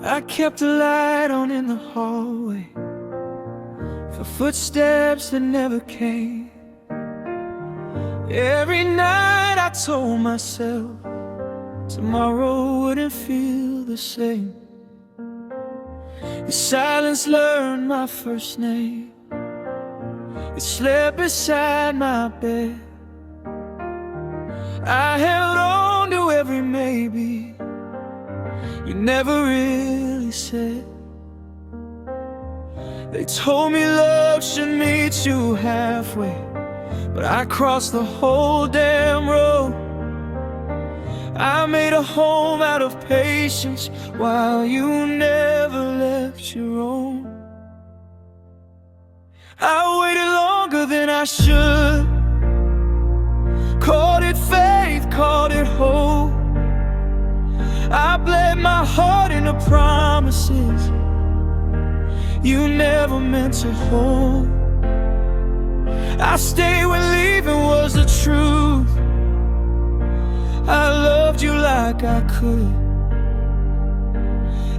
I kept a light on in the hallway for footsteps that never came. Every night I told myself tomorrow wouldn't feel the same. Your silence learned my first name. It slept beside my bed. I held on to every maybe you never really said. They told me love should meet you halfway, but I crossed the whole damn road. I made a home out of patience while you never left your own. I waited longer than I should, called it faith, called it hope. I bled my heart into promises you never meant to hold. I stayed when leaving was the truth. I loved you like I could.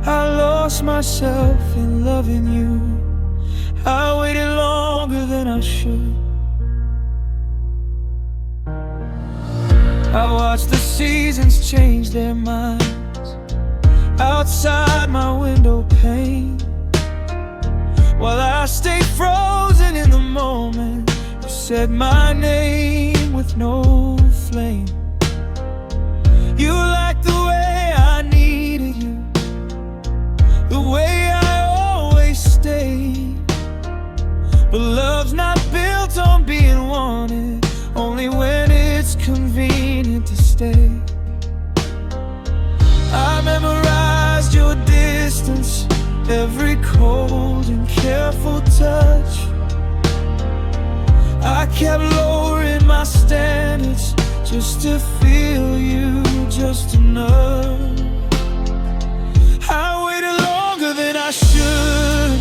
I lost myself in loving you. I waited longer than I should. I watched the seasons change their minds outside my window pane, while I stayed frozen in the moment you said my name with no flame. You liked the way I needed you, the way I always stayed. But love's not built on being wanted, only when it's convenient to stay. I memorized your distance, every cold and careful touch. I kept lowering my standards just to feel you just enough. I waited longer than I should,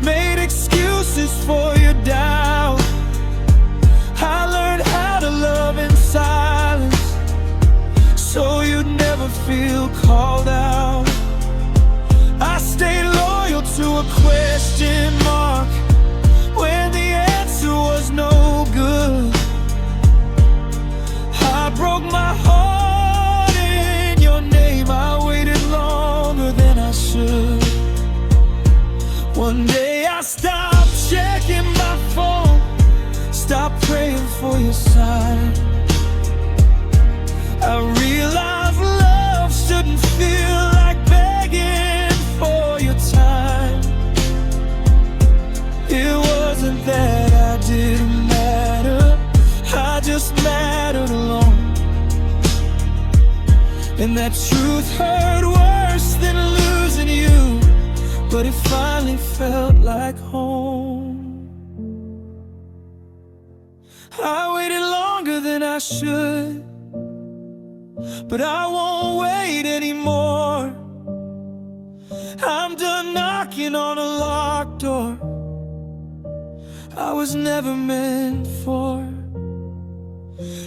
made excuses for your doubt. I learned how to love in silence so you'd never feel called out. I stayed loyal to a question mark when the answer was no good. I broke my heart in your name. I waited longer than I should. One day I stopped checking my phone, stopped praying for your sign. I realized love shouldn't feel like begging for your time. It wasn't that I didn't matter, I just mattered alone. And that truth hurt worse than losing you, but it finally felt like home. I waited longer than I should, but I won't wait anymore. I'm done knocking on a locked door I was never meant for.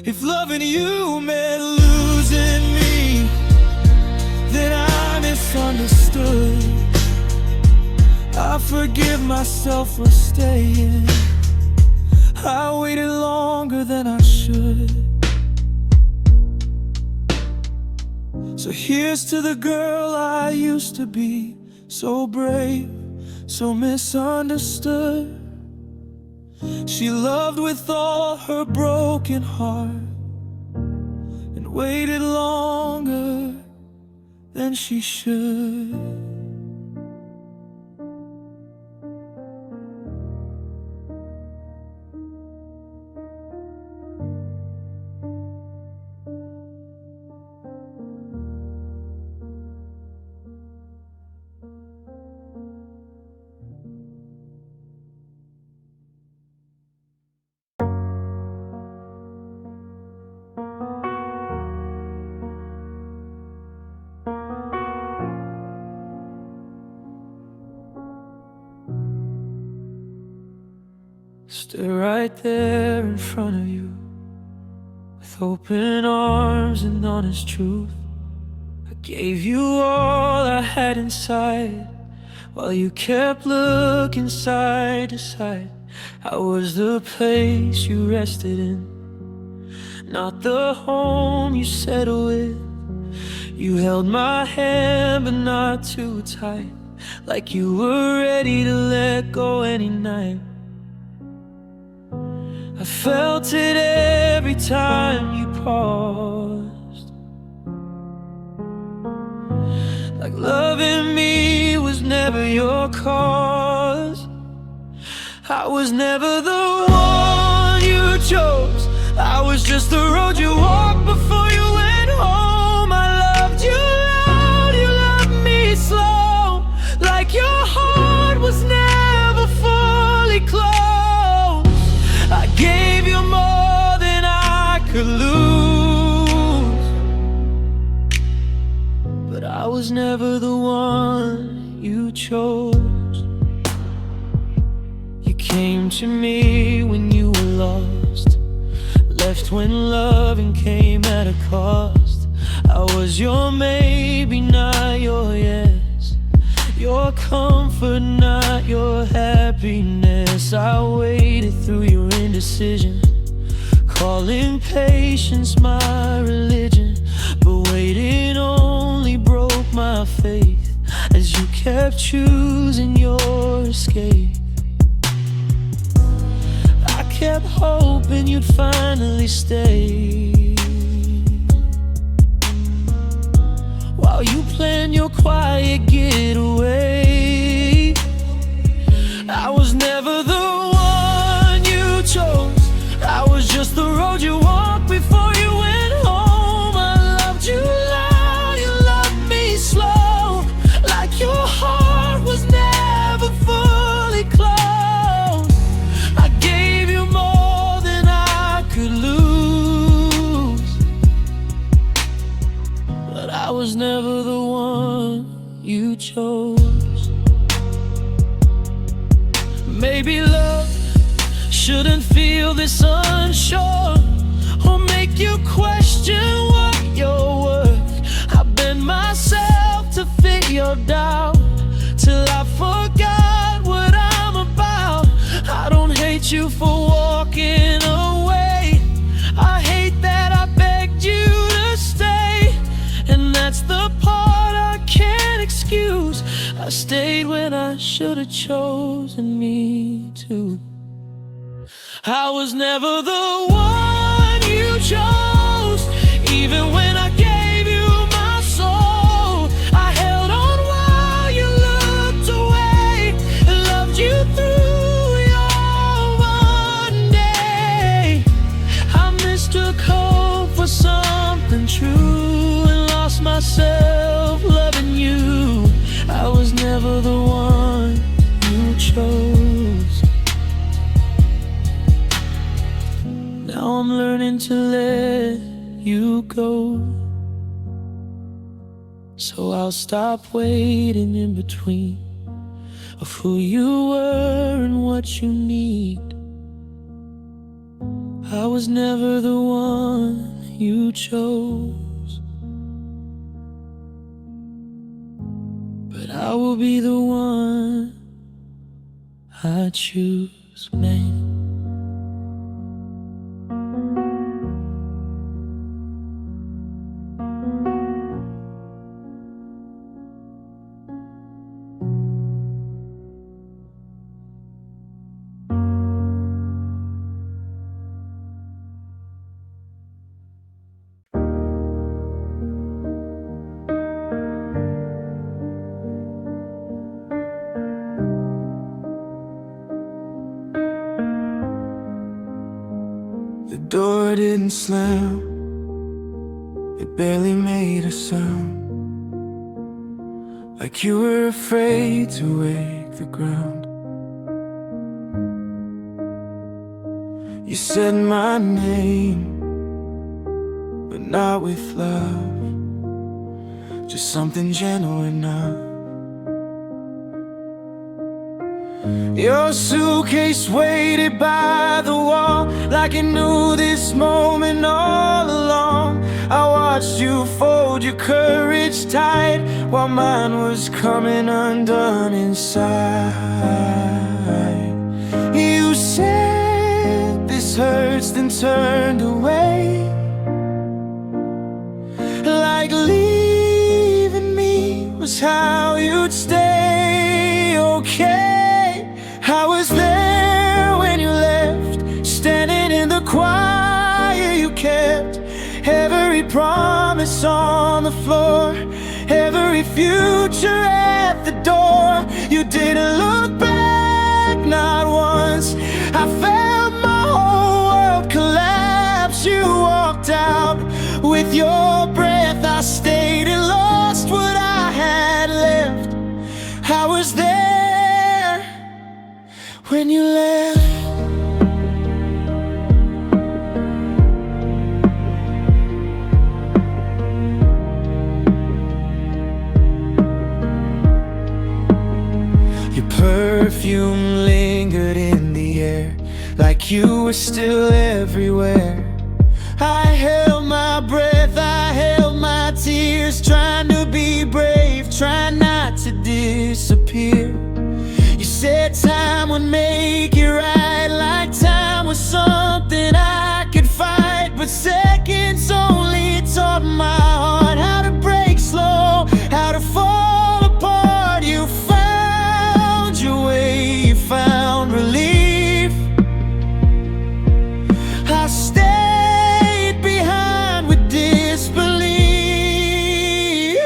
If loving you meant losing me, then I misunderstood. I forgive myself for staying. I waited longer than I should. So here's to the girl I used to be, so brave, so misunderstood. She loved with all her broken heart and waited longer than she should. Stood right there in front of you with open arms and honest truth. I Gave you all I had inside, while you kept looking side to side. I was the place you rested in, not the home you settled with. You held my hand but not too tight, like you were ready to let go any night. I felt it every time you paused, like loving me was never your cause. I was never the one you chose, I was just the road you walked before you went home. I loved you loud, you loved me slow, like your heart was never fully closed. I gave you more than I could lose, but I was never the one you chose. You came to me when you were lost, left when loving came at a cost. I was your maybe, not your yes, your comfort, not your happiness. I waited through your indecision, calling patience my religion, but waiting only broke my faith as you kept choosing your escape. I kept hoping you'd finally stay, while you planned your quiet getaway. I was never the one you chose, I was just the road you walked before you went home. I loved you loud, you loved me slow, like your heart was never fully closed. I gave you more than I could lose, but I was never the one you chose. Maybe love shouldn't feel this unsure, or make you question what you're worth. I bent myself to fit your doubt, till I forgot what I'm about. I don't hate you for walking away, I hate that I begged you to stay, and that's the part I can't excuse. I stayed when I should've chosen me too. I was never the one you chose, even when I gave you my soul. I held on while you looked away, and loved you through your Monday. I mistook hope for something true, and lost myself loving you. I was never the one you chose. Now I'm learning to let you go, so I'll stop waiting in between of who you were and what you need. I was never the one you chose, but I will be the one I choose, man. The door didn't slam, it barely made a sound, like you were afraid to wake the ground. You said my name, but not with love, just something gentle enough. Your suitcase waited by the wall, like it knew this moment all along. I watched you fold your courage tight, while mine was coming undone inside. You said this hurts, then turned away, like leaving me was how you'd stay. Okay, I was there when you left, standing in the quiet you kept. Every promise on the floor, every future at the door. You didn't look back, not once. I felt my whole world collapse. You walked out with your breath. I stayed and lost what I had left. I was there when you left. Your perfume lingered in the air, like you were still everywhere. I held my breath, I held my tears, trying to be brave, trying not to disappear. You said time would make it right, like time was something I could fight. But seconds only taught my heart how to break slow, how to fall apart. You found your way, you found relief. I stayed behind with disbelief.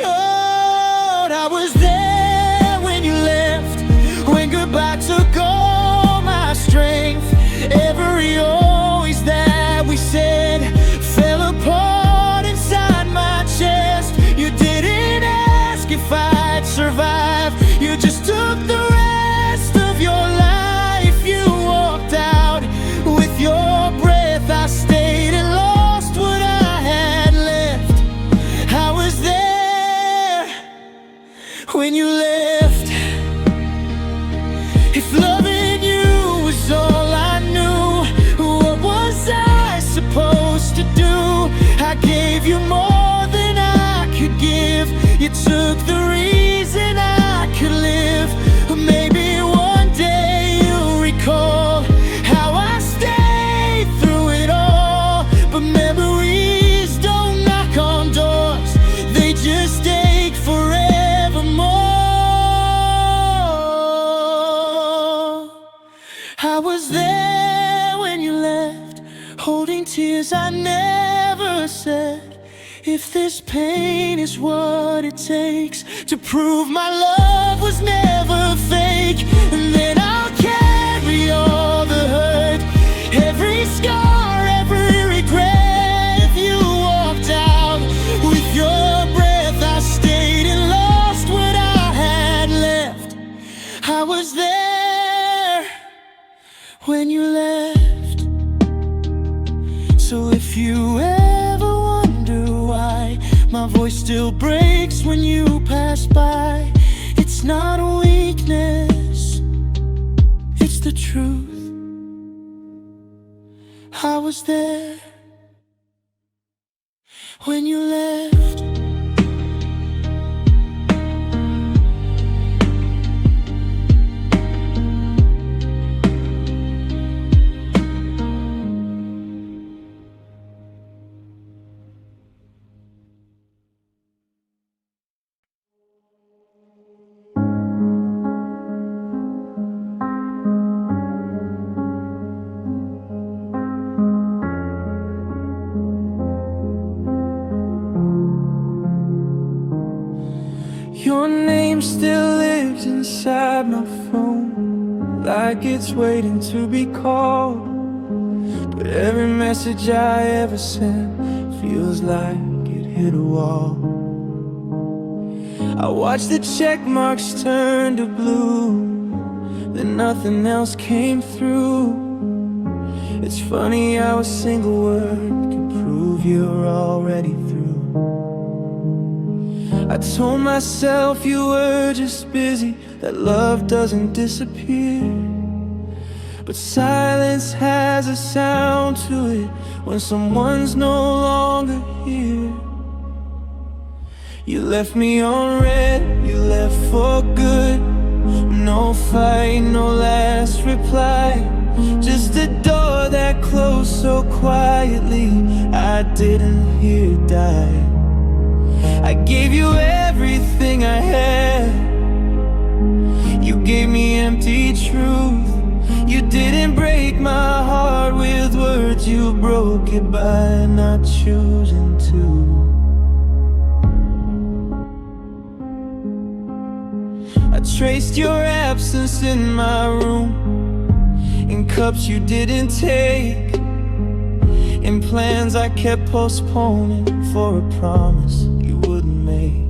Oh, I was there when you left, when goodbye took all my strength. Every always that we said fell apart inside my chest. You didn't ask if I'd survive, you just took the rest of your life. You walked out with your breath. I stayed and lost what I had left. I was there when you left. If loving you was all I knew, what was I supposed to do? I gave you more than I could give. You took the reason I could live. Maybe one day you'll recall how I stayed through it all. But memories don't knock on doors, they just ache forevermore. I was there when you left, holding tears I never said. If this pain is what it takes to prove my love was never fake, and then I'll carry all the hurt, every scar, every regret. If you walked out with your breath, I stayed and lost what I had left. I was there when you left. So if you ever wonder why my voice still breaks when you pass by, it's not a weakness, it's the truth. I was there when you left. Your name still lives inside my phone, like it's waiting to be called. But every message I ever sent feels like it hit a wall. I watch the check marks turn to blue, then nothing else came through. It's funny how a single word can prove you're already through. I told myself you were just busy, that love doesn't disappear. But silence has a sound to it when someone's no longer here. You left me on red, you left for good. No fight, no last reply, just a door that closed so quietly I didn't hear die. I gave you everything I had, you gave me empty truth. You didn't break my heart with words, you broke it by not choosing to. I traced your absence in my room, in cups you didn't take, in plans I kept postponing for a promise you wouldn't make.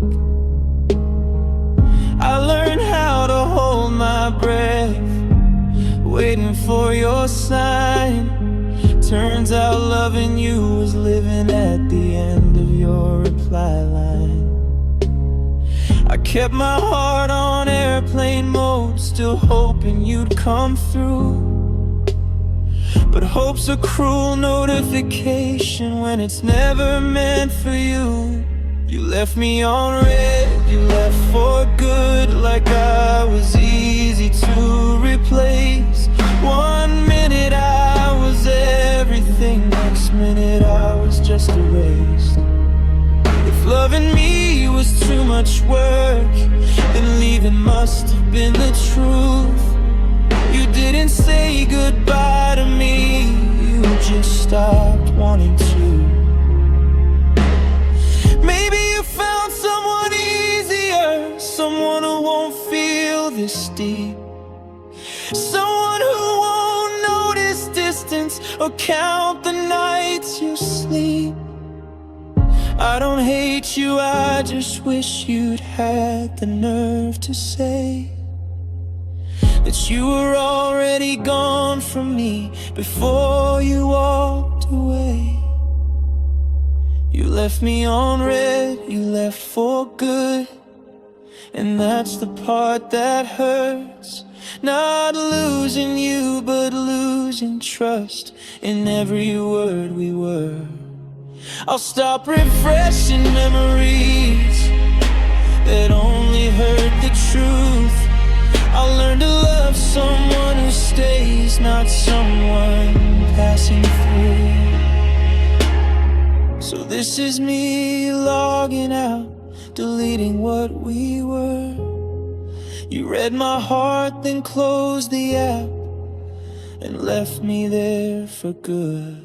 I learned how to hold my breath, waiting for your sign. Turns out loving you was living at the end of your reply line. I kept my heart on airplane mode, still hoping you'd come through. But hope's a cruel notification when it's never meant for you. You left me on red, you left for good, like I was easy to replace. 1 minute I was everything, next minute I was just erased. If loving me was too much work, then leaving must have been the truth. You didn't say goodbye to me, you just stopped wanting to. Maybe you found someone easier, someone who won't feel this deep, someone who won't notice distance or count the nights you sleep. I don't hate you, I just wish you'd had the nerve to say that you were already gone from me before you walked away. You left me on red, you left for good, and that's the part that hurts. Not losing you, but losing trust in every word we were. I'll stop refreshing memories that only hurt the truth. I'll learn to love someone who stays, not someone passing through. So this is me logging out, deleting what we were. You read my heart, then closed the app and left me there for good.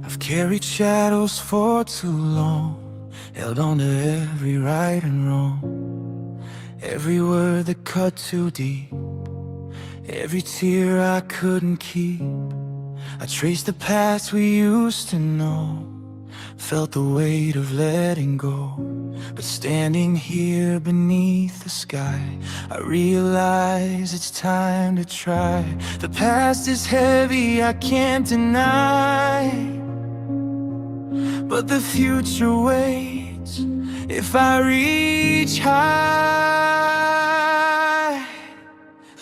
I've carried shadows for too long, held on to every right and wrong, every word that cut too deep, every tear I couldn't keep. I traced the paths we used to know, felt the weight of letting go. But standing here beneath the sky, I realize it's time to try. The past is heavy, I can't deny, but the future waits if I reach high.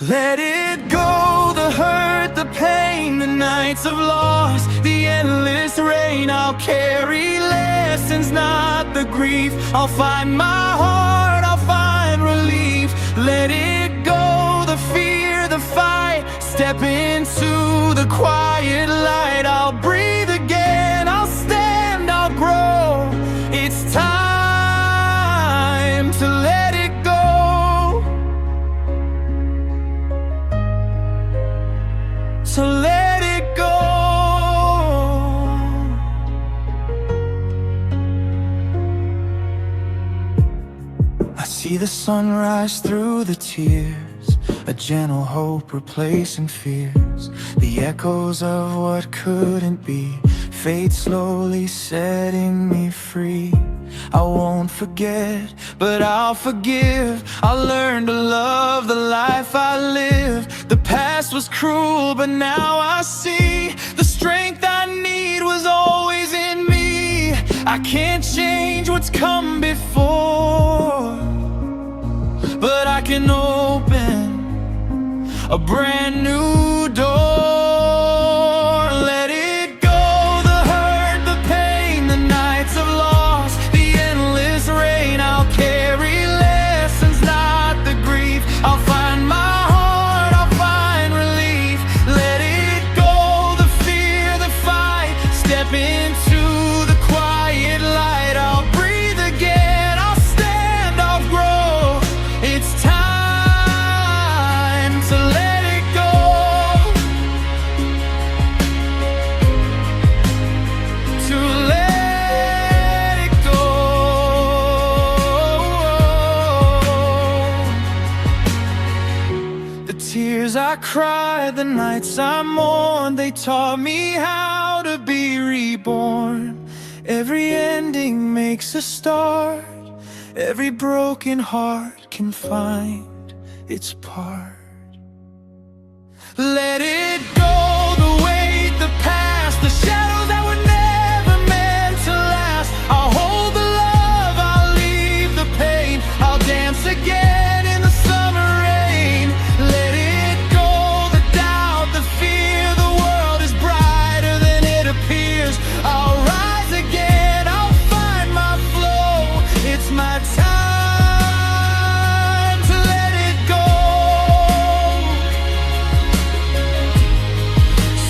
Let it go, the hurt, the pain, the nights of loss, the endless rain. I'll carry lessons, not the grief. I'll find my heart, I'll find relief. Let it go, the fear, the fight. Step into the quiet light. I'll breathe again, I'll stand, I'll grow. It's time to let it go. To let it go. see the sunrise through the tears, a gentle hope replacing fears. The echoes of what couldn't be, fate slowly setting me free. I won't forget, but I'll forgive. I'll learn to love the life I live. The past was cruel, but now I see the strength I need was always in me. I can't change what's come before, but I can open a brand new door. Let it go, the hurt, the pain, the nights of loss, the endless rain. I'll carry lessons, not the grief. I'll find my heart, I'll find relief. Let it go, the fear, the fight. Step into the quiet light. I'll breathe again, I'll stand, I'll grow. It's time to let it go, to let it go. The tears I cried, the nights I mourned, they taught me how to be reborn. Every ending makes a start. Every broken heart can find its part. Let it go, the weight, the past, the shadows that were never meant to last. I'll hold the love, I'll leave the pain. I'll dance again in the summer rain. Let it go, the doubt, the fear. The world is brighter than it appears. I'll rise again, I'll find my flow. It's my time to let it go.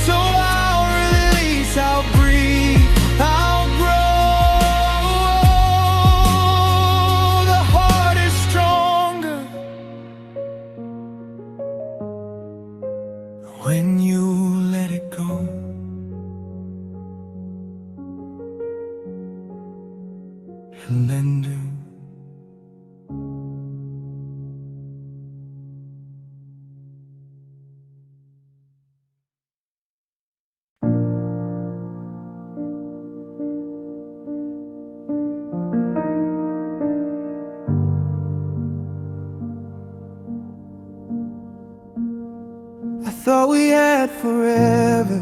So I'll release, I'll breathe, I'll grow. The heart is stronger when you let it go. And then do. I thought we had forever,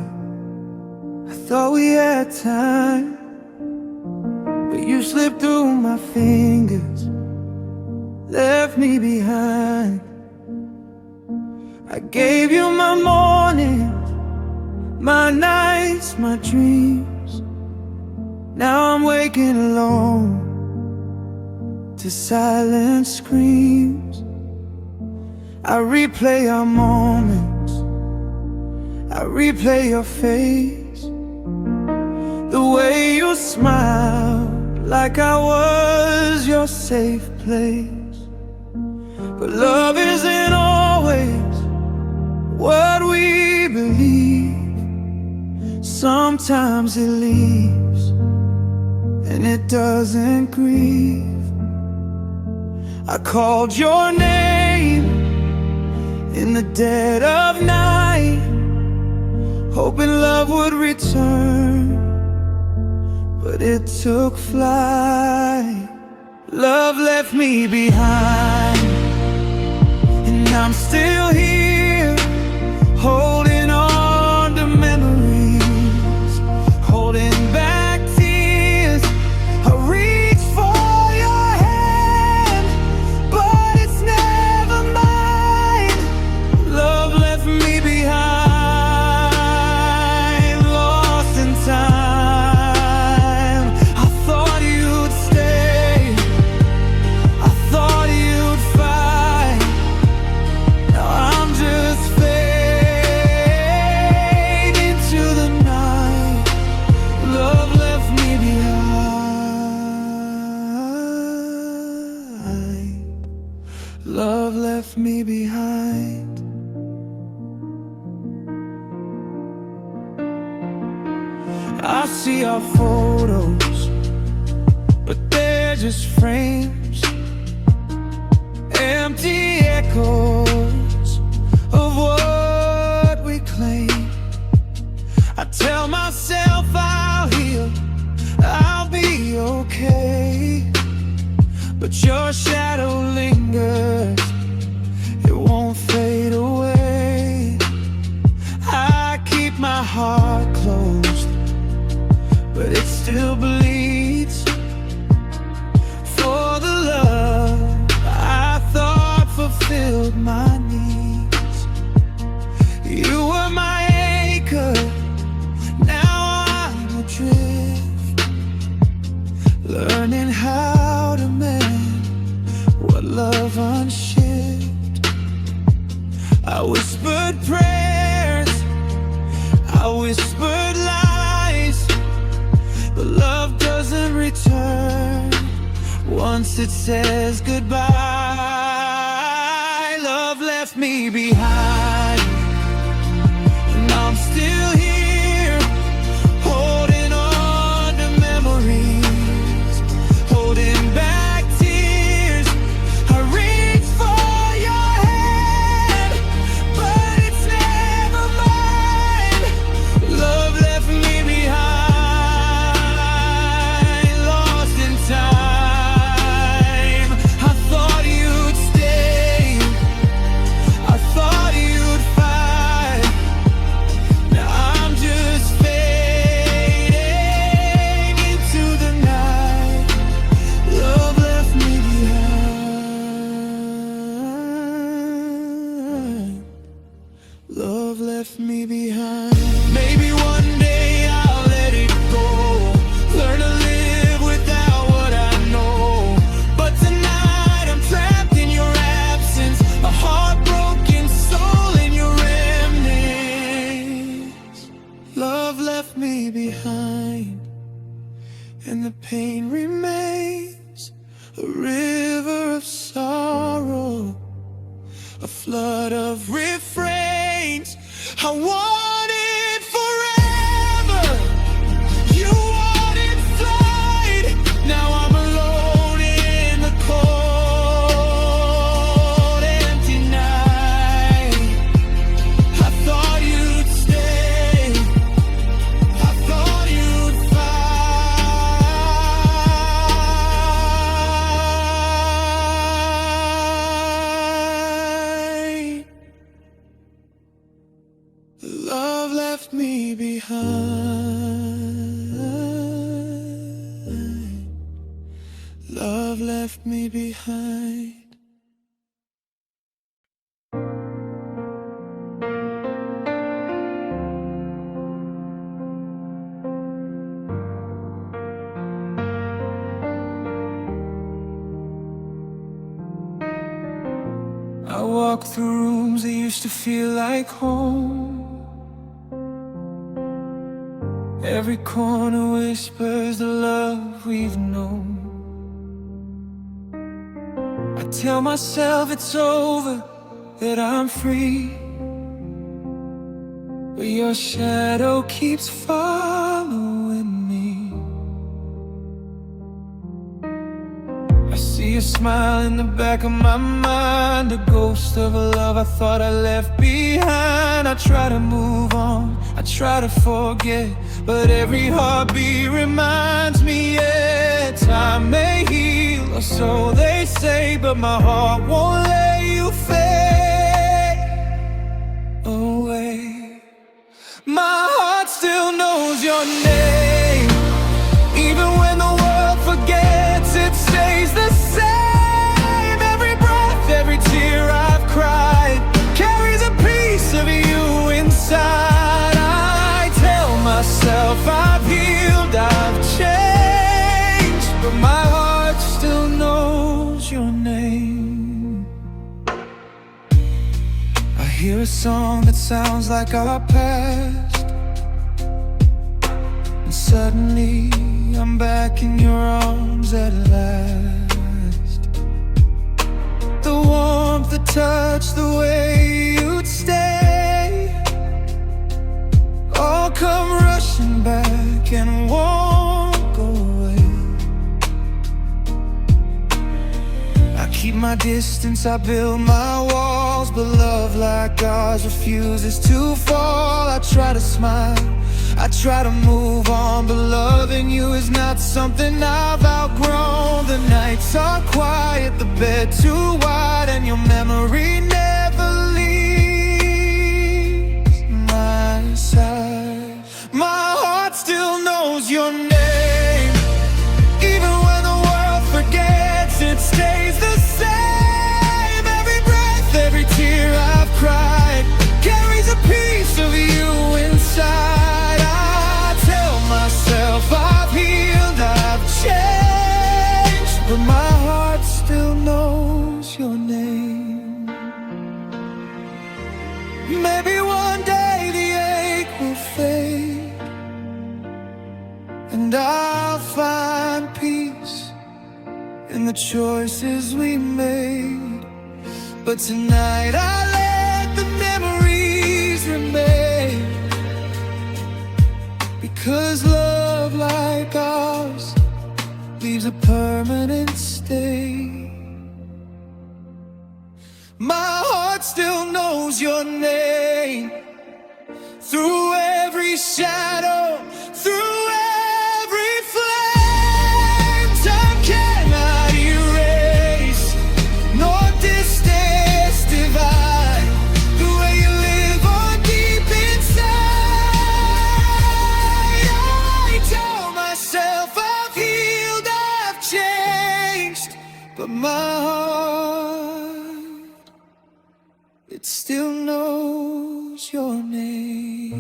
I thought we had time, but you slipped through my fingers, left me behind. I gave you my mornings, my nights, my dreams. Now I'm waking alone to silent screams. I replay our moments, I replay your face, the way you smiled like I was your safe place. But love isn't always what we believe. Sometimes it leaves and it doesn't grieve. I called your name in the dead of night, hoping love would return, but it took flight. Love left me behind, and I'm still here, holding on to memories, holding back tears. I reach for your hand, but it's never mine. Love left me behind, lost in time. I thought you'd stay, I thought you'd fight. Now I'm just fading into the night. Love left me behind, love left me behind. I see our photos, but they're just frames. but your shadow lingers, it won't fade away. I keep my heart closed, but it still bleeds for the love I thought fulfilled my needs. You were my anchor, now I'm adrift, learning how to mend what love unshipped. I whispered prayers, I whispered lies, but love doesn't return once it says goodbye. Love left me behind, and I'm still here, holding on to memories, holding back tears. I reach for your hand, but it's never mine. Love left me behind, lost in time. I thought you'd stay, I thought you'd fight. Now I'm just fading into the night. Love left me behind, love left me behind. Maybe one day I'll let it go, learn to live without what I know. But tonight I'm trapped in your absence, a heartbroken soul in your remnants. Love left me behind, and the pain remains, a river of sorrow, a flood of refrains. I wanted forever, you wanted flight. Now I'm alone in the cold, empty night. I thought you'd stay, I thought you'd fight. Love left me behind, love left me behind. I walk through rooms that used to feel like home. Every corner whispers the love we've known. I tell myself it's over, that I'm free, but your shadow keeps following me. I see a smile in the back of my mind, a ghost of a love I thought I left behind. I try to move on, I try to forget, but every heartbeat reminds me, yeah, time may heal, or so they say, but my heart won't let you fade away. My heart still knows your name, even when the world forgets, it stays the same. Every breath, every tear I've cried carries a piece of you inside. I tell myself I've healed, I've changed, but my heart still knows your name. I hear a song that sounds like our past, and suddenly I'm back in your arms at last. The warmth, the touch, the way you'd stay, all come rushing back and won't go away. I keep my distance, I build my walls, but love like ours refuses to fall. I try to smile, I try to move on, but loving you is not something I've outgrown. The nights are quiet, the bed too wide, and your memory never leaves my side. My heart still knows your name, even when the world forgets, it stays the same. Every breath, every tear I've cried carries a piece of you inside. I tell myself I've healed, I've changed, but my heart still knows your name. Maybe one day the ache will fade, and I'll find peace in the choices we made. But tonight I let the memories remain, because love like ours leaves a permanent stain. My heart still knows your name, through every shadow, through every flame. Time cannot erase, nor distance divide the way you live on deep inside. I tell myself I've healed, I've changed, but my heart, it still knows your name.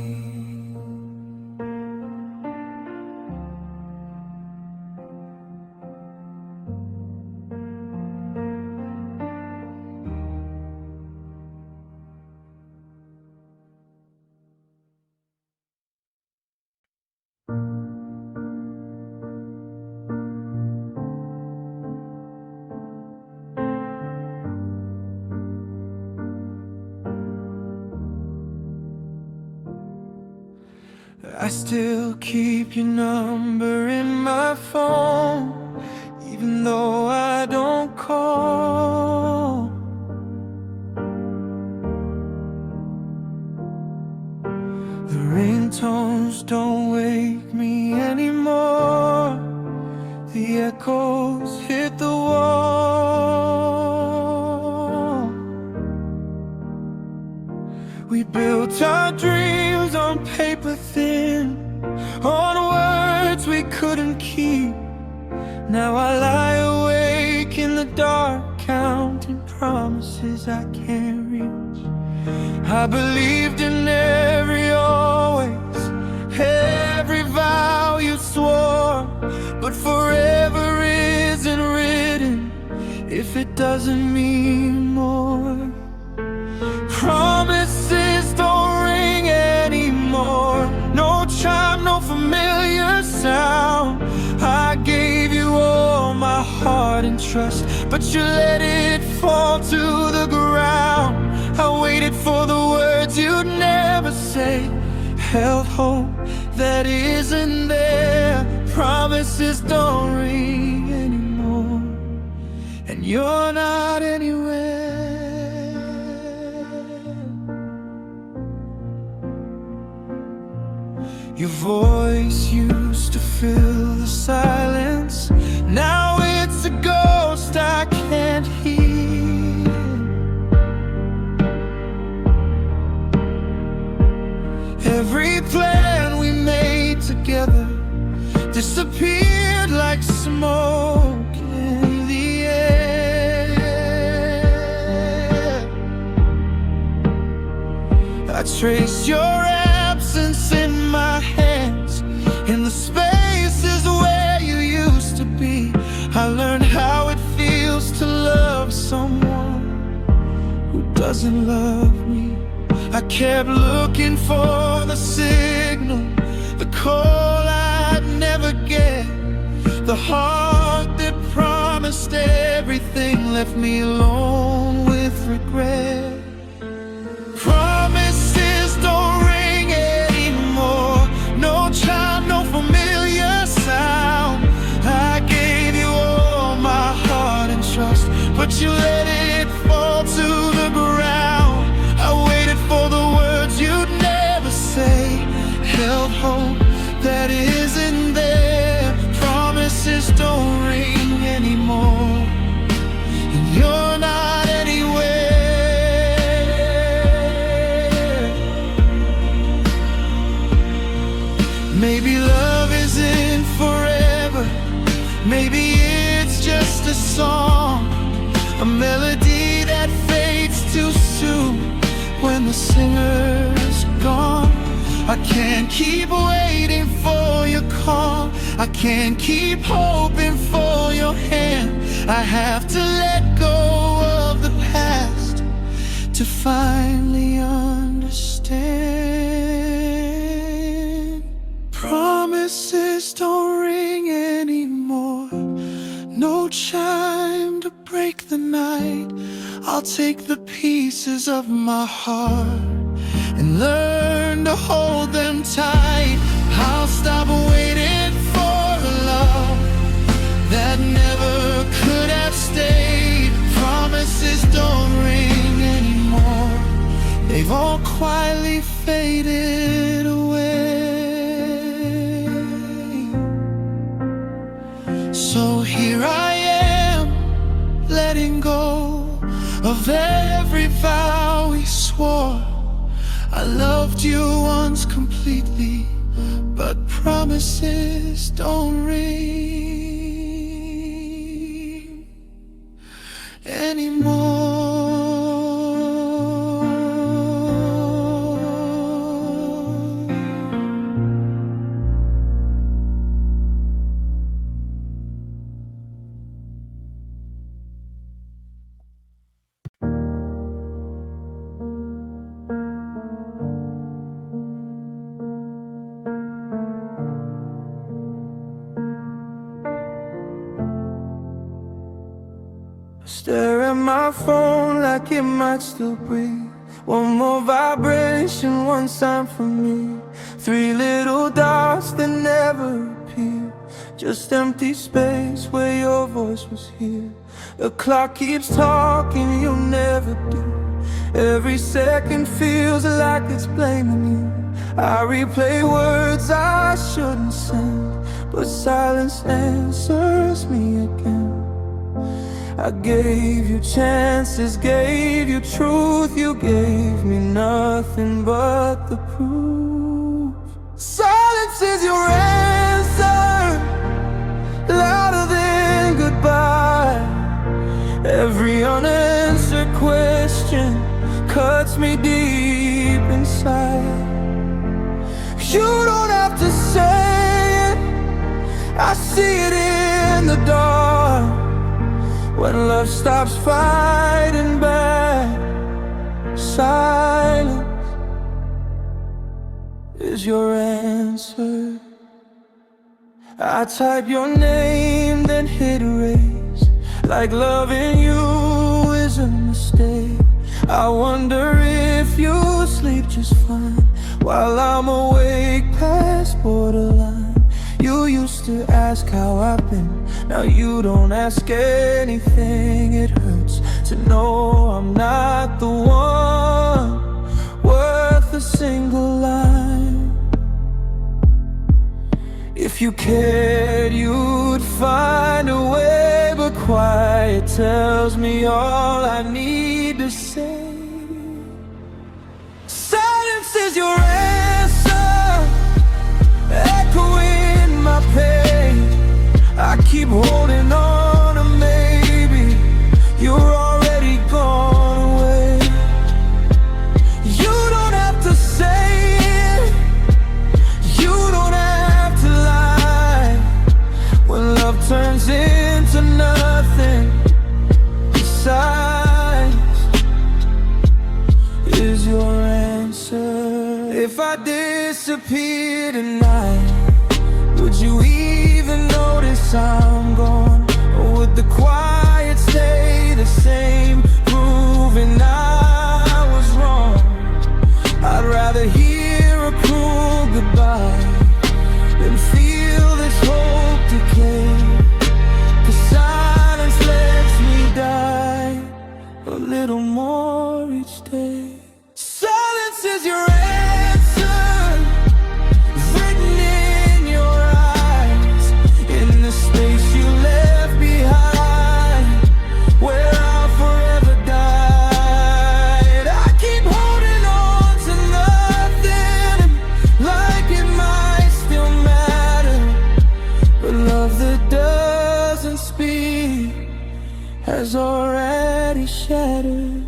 I still keep your number in my phone, even though I don't call. The ringtones don't wake me anymore, the echoes hit the wall. We built our dreams on paper thin, on words we couldn't keep. Now I lie awake in the dark, counting promises I can't reach. I believed in every always, every vow you swore, but forever isn't written if it doesn't mean more. Promises don't ring anymore, no chime, no familiar sound. I gave you all my heart and trust, but you let it fall to the ground. I waited for the words you'd never say, held hope that isn't there. Promises don't ring anymore, and you're not anywhere. Your voice used to fill the silence, now it's a ghost I can't hear. Every plan we made together disappeared like smoke in the air. I trace your absence in my hands, in the spaces where you used to be. I learned how it feels to love someone who doesn't love me. I kept looking for the signal, the call I'd never get. The heart that promised everything left me alone with regret. Promises don't ring anymore, no chime, no familiar sound. I gave you all my heart and trust, but you let it fall to the ground. I waited for the words you'd never say, held hope maybe it's just a song, a melody that fades too soon when the singer's gone. I can't keep waiting for your call, I can't keep hoping for your hand. I have to let go of the past to finally understand. Promises don't ring anymore, no chime to break the night. I'll take the pieces of my heart and learn to hold them tight. I'll stop waiting for a love that never could have stayed. Promises don't ring anymore, they've all quietly faded away. So here I am, letting go of every vow we swore. I loved you once completely, but promises don't ring anymore. Stare at my phone like it might still breathe. One more vibration, one sign from me. 3 little dots that never appear, just empty space where your voice was here. The clock keeps talking, you'll never do. Every second feels like it's blaming you. I replay words I shouldn't send, but silence answers me again. I gave you chances, gave you truth. You gave me nothing but the proof. Silence is your answer, louder than goodbye. Every unanswered question cuts me deep inside. You don't have to say it, I see it in the dark. When love stops fighting back, silence is your answer. I type your name, then hit erase, like loving you is a mistake. I wonder if you sleep just fine while I'm awake past borderline. You used to ask how I've been, now you don't ask anything. It hurts to know I'm not the one worth a single line. If you cared, you'd find a way, but quiet tells me all I need to say. Silence is your answer, echoing my pain. I keep holding on to maybe you're already gone away. You don't have to say it, you don't have to lie. When love turns into nothing, silence is your answer. If I disappear tonight, would you even notice I'm gone? Or would the quiet stay the same, proving I was wrong? I'd rather hear a cruel goodbye than feel this hope decay. 'Cause silence lets me die a little more each day. Silence is your answer, break speed has already shattered.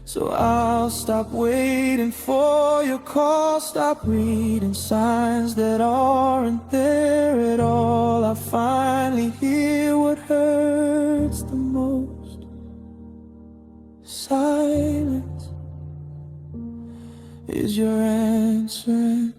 So I'll stop waiting for your call, stop reading signs that aren't there at all. I finally hear what hurts the most. Silence is your answer.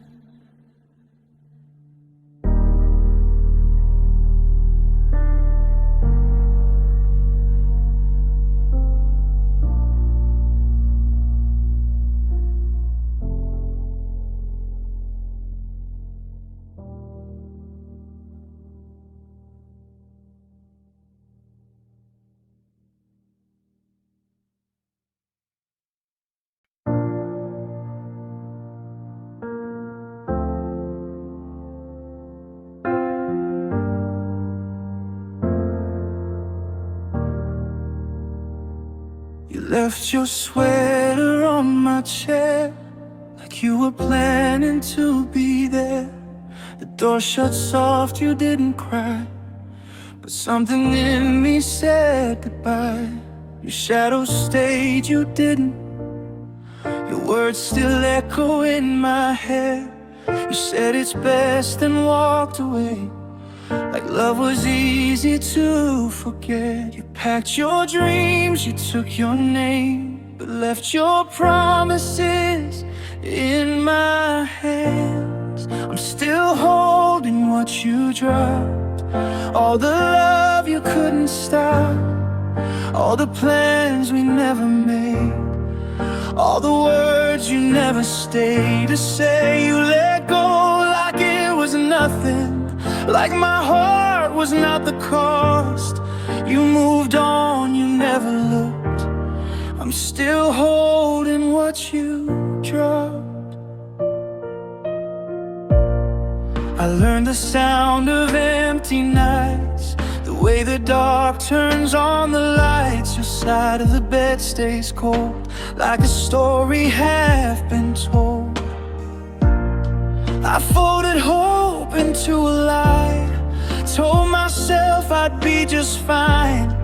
You left your sweater on my chair, like you were planning to be there. The door shut soft, you didn't cry, but something in me said goodbye. Your shadow stayed, you didn't. Your words still echo in my head. You said it's best and walked away, like love was easy to forget. You packed your dreams, you took your name, but left your promises in my hands. I'm still holding what you dropped, all the love you couldn't stop, all the plans we never made, all the words you never stayed to say. You let go like it was nothing, like my heart was not the cost. You moved on, you never looked. I'm still holding what you dropped. I learned the sound of empty nights, the way the dark turns on the lights. Your side of the bed stays cold, like a story half been told. I folded hope into a lie, told myself I'd be just fine.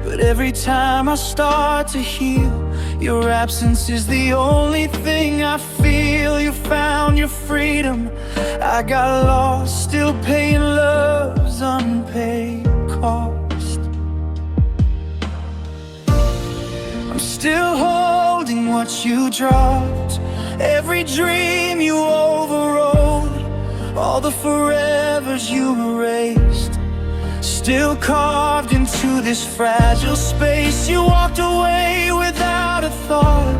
But every time I start to heal, your absence is the only thing I feel. You found your freedom, I got lost, still paying love's unpaid cost. I'm still holding what you dropped, every dream you overrode, all the forevers you erased, still carved into this fragile space. You walked away without a thought,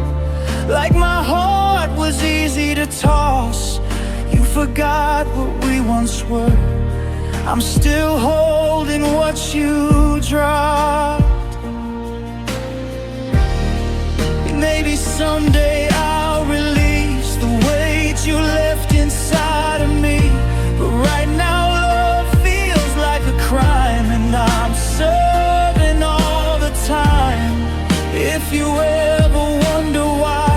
like my heart was easy to toss. You forgot what we once were. I'm still holding what you dropped. Maybe someday I'll release the weight you left inside of me, but right now love feels like a crime, and I'm serving all the time. If you ever wonder why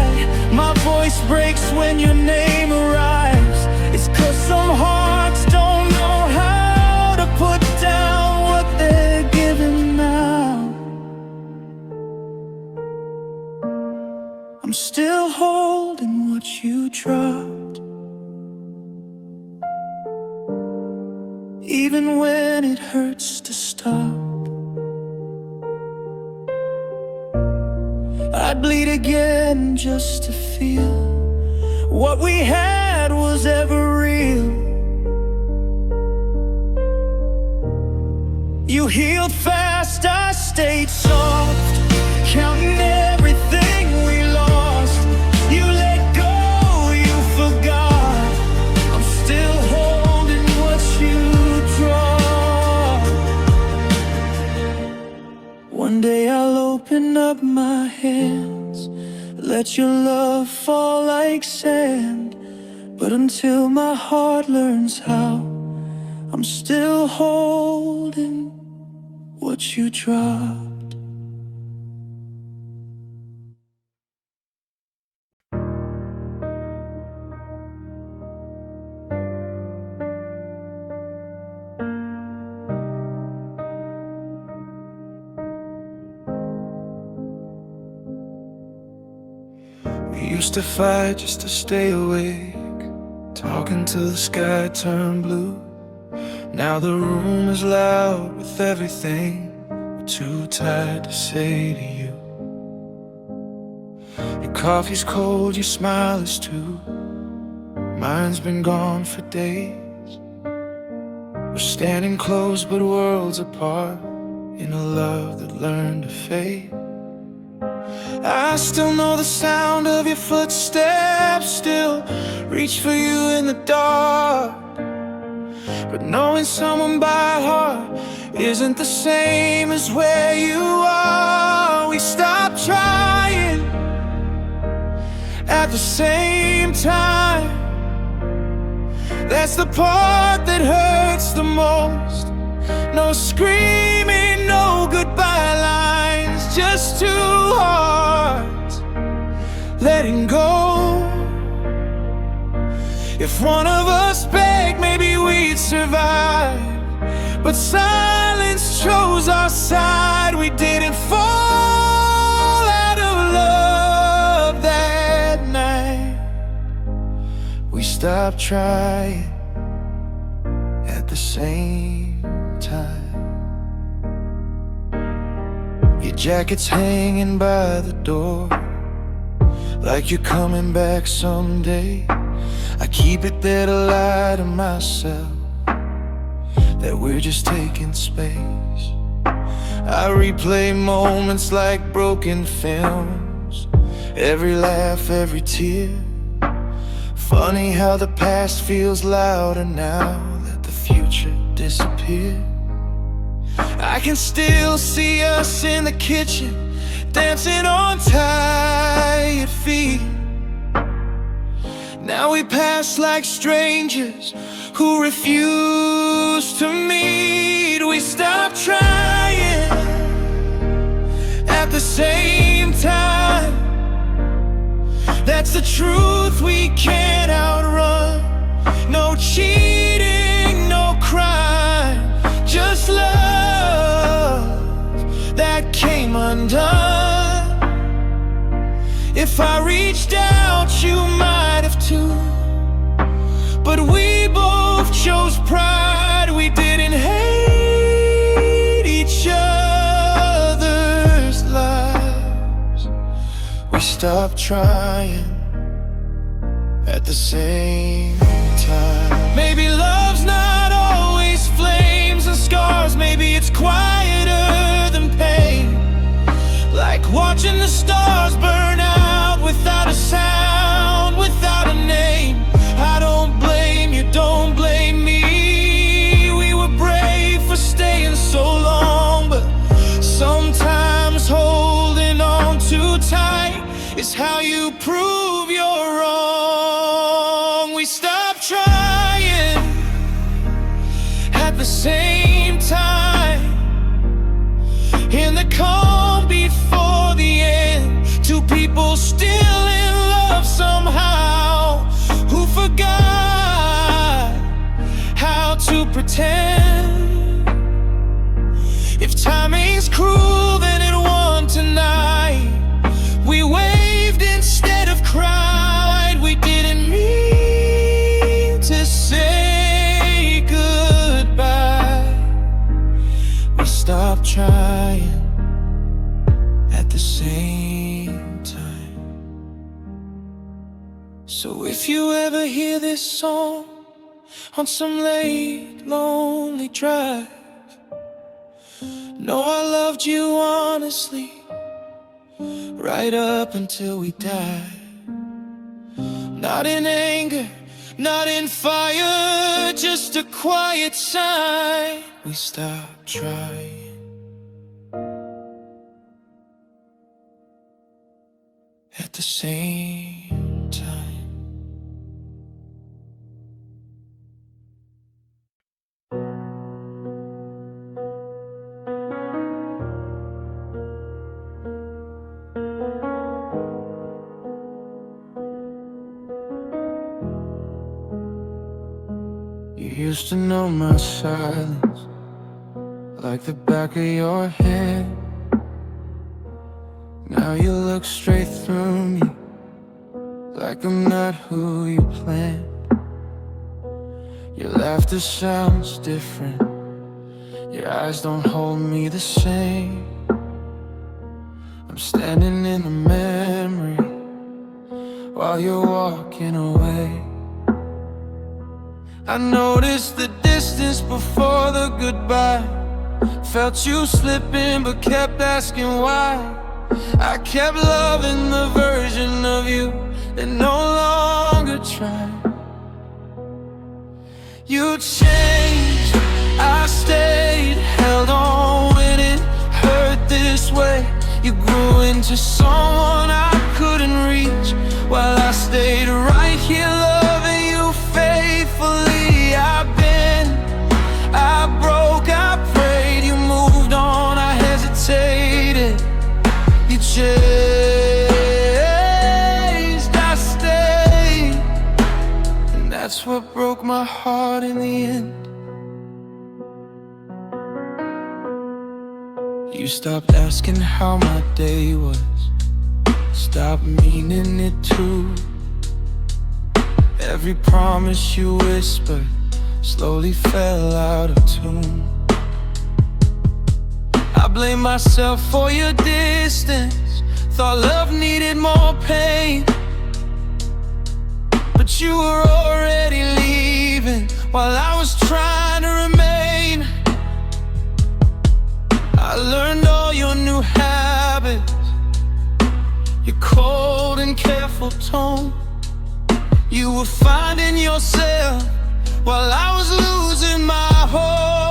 my voice breaks when your name arrives, it's 'cause some hearts don't know how to put down what they're giving now. I'm still holding what you dropped, even when it hurts to stop. I'd bleed again just to feel what we had was ever real. You healed fast, I stayed soft, counting everything we lost. You let go, you forgot. I'm still holding what you dropped. One day I'll open up my hands, let your love fall like sand. But until my heart learns how, I'm still holding what you dropped. Used to fight just to stay awake, talking till the sky turned blue. Now the room is loud with everything we're too tired to say to you. Your coffee's cold, your smile is too. Mine's been gone for days. We're standing close but worlds apart, in a love that learned to fade. I still know the sound of your footsteps, still reach for you in the dark. But knowing someone by heart isn't the same as where you are. We stopped trying at the same time. That's the part that hurts the most. No screaming, no goodbye lines, just two hearts letting go. If one of us begged, maybe we'd survive, but silence chose our side. We didn't fall out of love that night. We stopped trying at the same time. Your jacket's hanging by the door, like you're coming back someday. I keep it there to lie to myself that we're just taking space. I replay moments like broken films, every laugh, every tear. Funny how the past feels louder now that the future disappeared. I can still see us in the kitchen, dancing on tired feet. Now we pass like strangers who refuse to meet. We stopped trying at the same time. That's the truth we can't outrun. No cheating, no crime, just love that came undone. If I reached out, you might have too, but we both chose pride. We didn't hate each other's lives. We stopped trying at the same time. Maybe love's not always flames and scars. Maybe it's quieter than pain, like watching the stars burn out without a sound, without a name. I don't blame you, don't blame me. We were brave for staying so long, but sometimes holding on too tight is how you prove you're wrong. We stopped trying at the same time. In the calm before the end, two people still in love somehow, who forgot how to pretend. If timing's cruel, then it won tonight. We waved instead of cried. We didn't mean to say goodbye. We stopped trying at the same time. So if you ever hear this song on some late, lonely drive, know I loved you honestly, right up until we died. Not in anger, not in fire, just a quiet sign. We stopped trying at the same time. You used to know my silence like the back of your hand. Now you look straight through me like I'm not who you planned. Your laughter sounds different, your eyes don't hold me the same. I'm standing in the memory while you're walking away. I noticed the distance before the goodbye, felt you slipping but kept asking why. I kept loving the version of you that no longer tried. You changed, I stayed, held on when it hurt this way. You grew into someone I couldn't reach, while I stayed right here loving you faithfully. I've been, I broke, I prayed, you moved on, I hesitated. You changed, I stayed, and that's what broke my heart in the end. You stopped asking how my day was, stopped meaning it too. Every promise you whispered slowly fell out of tune. I blame myself for your distance, thought love needed more pain. But you were already leaving while I was trying to remain. I learned all your new habits, your cold and careful tone. You were finding yourself while I was losing my home.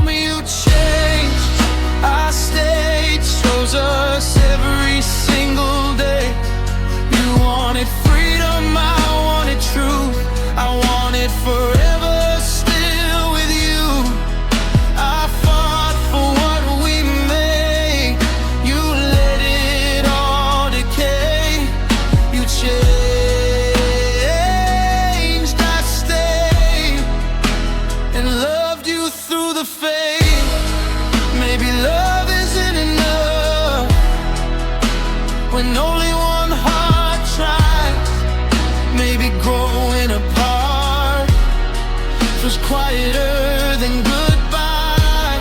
You changed, I stayed, chose us every single day. You wanted freedom, I wanted truth, I wanted forever still with you. I fought for what we made, you let it all decay. You changed, I stayed, and loved you through the fade. Maybe love isn't enough when only one heart tries. Maybe growing apart was quieter than goodbye.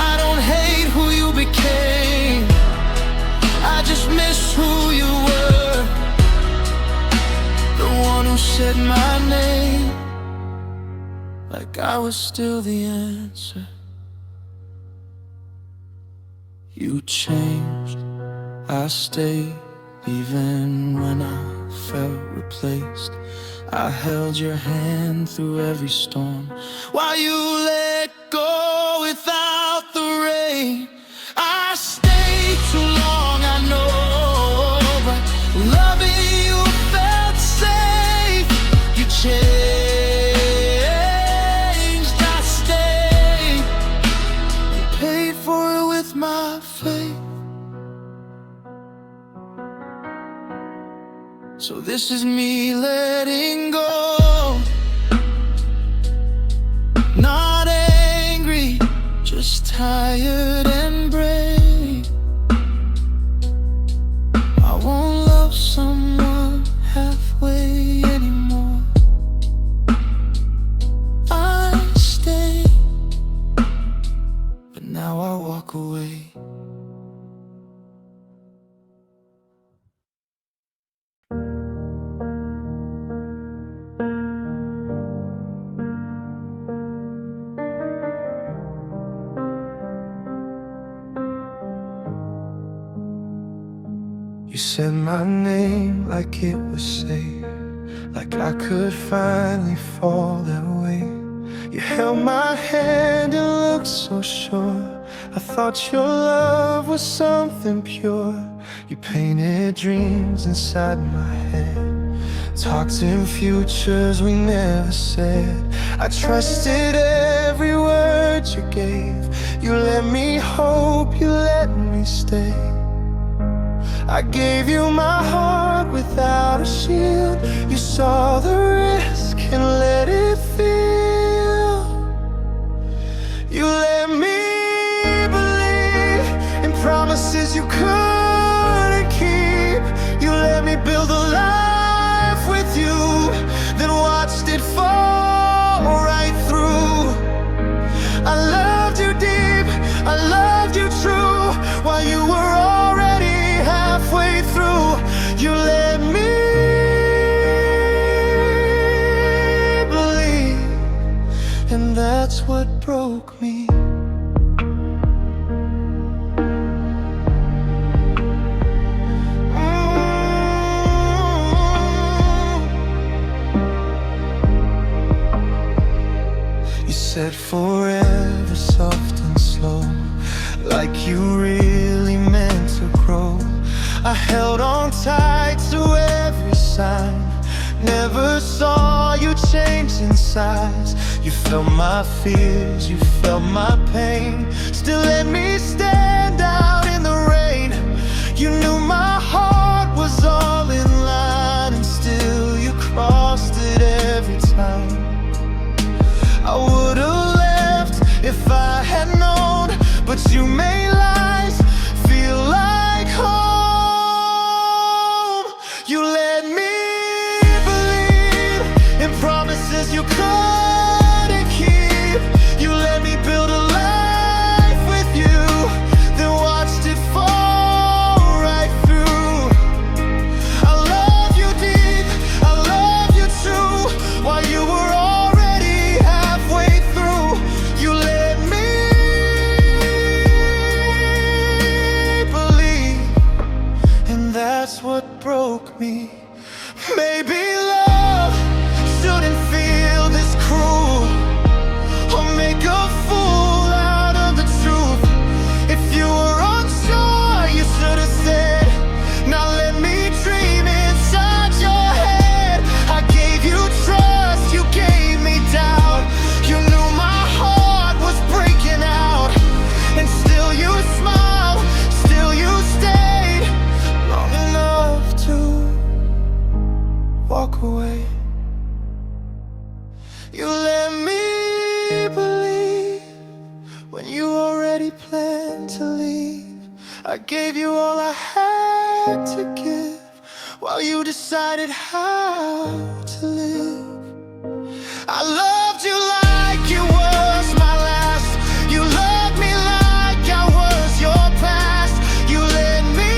I don't hate who you became, I just miss who you were. The one who said my name like I was still the answer. You changed, I stayed, even when I felt replaced. I held your hand through every storm while you let go without the rain. I stayed too long, I know, but loving you felt safe. You changed, I stayed, and paid for it with my faith. So this is me letting go, not angry, just tired and brave. I won't love someone halfway anymore. I stay, but now I walk away. You said my name like it was safe, like I could finally fall that way. You held my hand and looked so sure, I thought your love was something pure. You painted dreams inside my head, talked in futures we never said. I trusted every word you gave, you let me hope, you let me stay. I gave you my heart without a shield, you saw the risk and let it feel. You let me believe in promises you couldn't keep, you broke me. You said forever, soft and slow, like you really meant to grow. I held on tight to every sign, never saw you change in size. You felt my fears, you felt my pain, still let me stand out in the rain. You knew my heart was all in line, and still you crossed it every time. I would've left if I had known, but you made lies feel like home. You let me believe in promises you couldn't keep. You let me build a life with you, then watched it fall right through. I love you deep, I love you true, while you were already halfway through. You let me believe, and that's what broke me. Maybe love shouldn't feel this cruel, or make a fool out of the truth. If you were unsure, you should have said, now let me dream inside your head. I gave you trust, you gave me doubt. You knew my heart was breaking out, and still you smiled, still you stayed long enough to walk away. You let me believe when you already planned to leave. I gave you all I had to give, while you decided how to live. I loved you like you was my last. You loved me like I was your past. You let me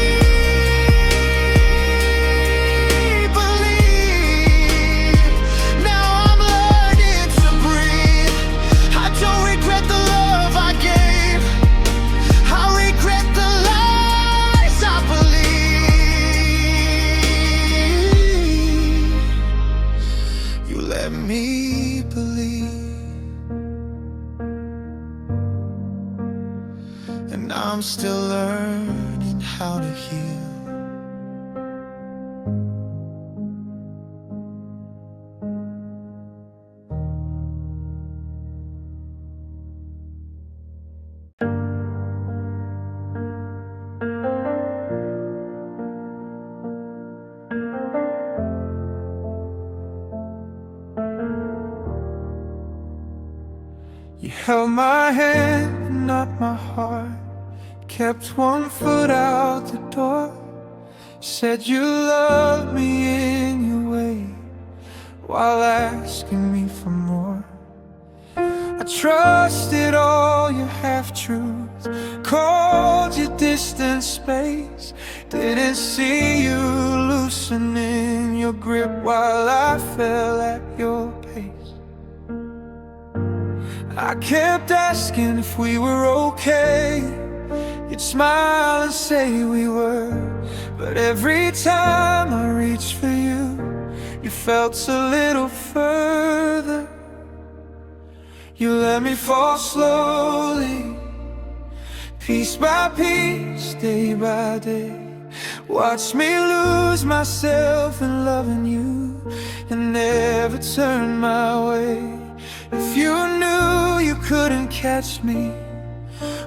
believe. Now I'm learning to breathe. I don't regret the love I gave, I regret the lies I believe. You let me believe, and I'm still learning how to heal. You held my hand, but not my heart. Kept one foot out the door. Said you loved me in your way, while asking me for more. I trusted all your half-truths, called you distant space. Didn't see you loosening your grip while I fell at your pace. I kept asking if we were okay. You'd smile and say we were, but every time I reached for you, you felt a little further. You let me fall slowly, piece by piece, day by day. Watch me lose myself in loving you, and never turn my way. If you knew you couldn't catch me,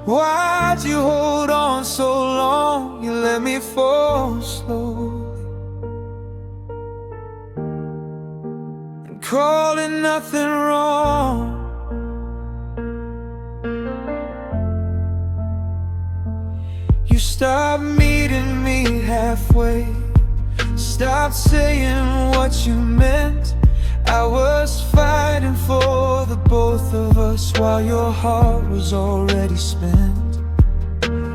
why'd you hold on so long? You let me fall slowly, and call it nothing wrong. You stopped meeting me halfway, stopped saying what you meant. I was fighting for the both of us while your heart was already spent.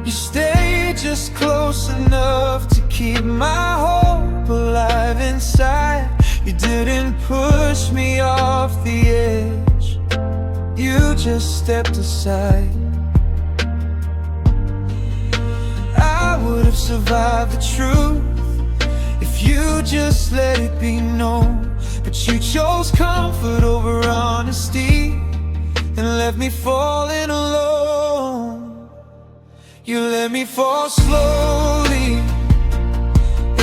You stayed just close enough to keep my hope alive inside. You didn't push me off the edge, you just stepped aside. I would have survived the truth if you just let it be known. But you chose comfort over honesty and left me falling alone. You let me fall slowly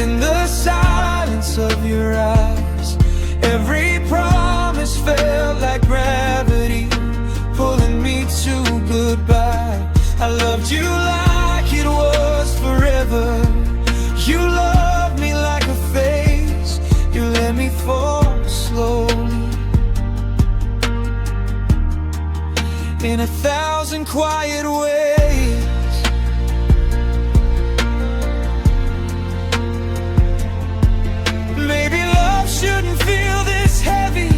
in the silence of your eyes. Every promise felt like gravity pulling me to goodbye. I loved you like it was forever. You loved me like a phase. You let me fall slowly in 1,000 quiet ways. Maybe love shouldn't feel this heavy,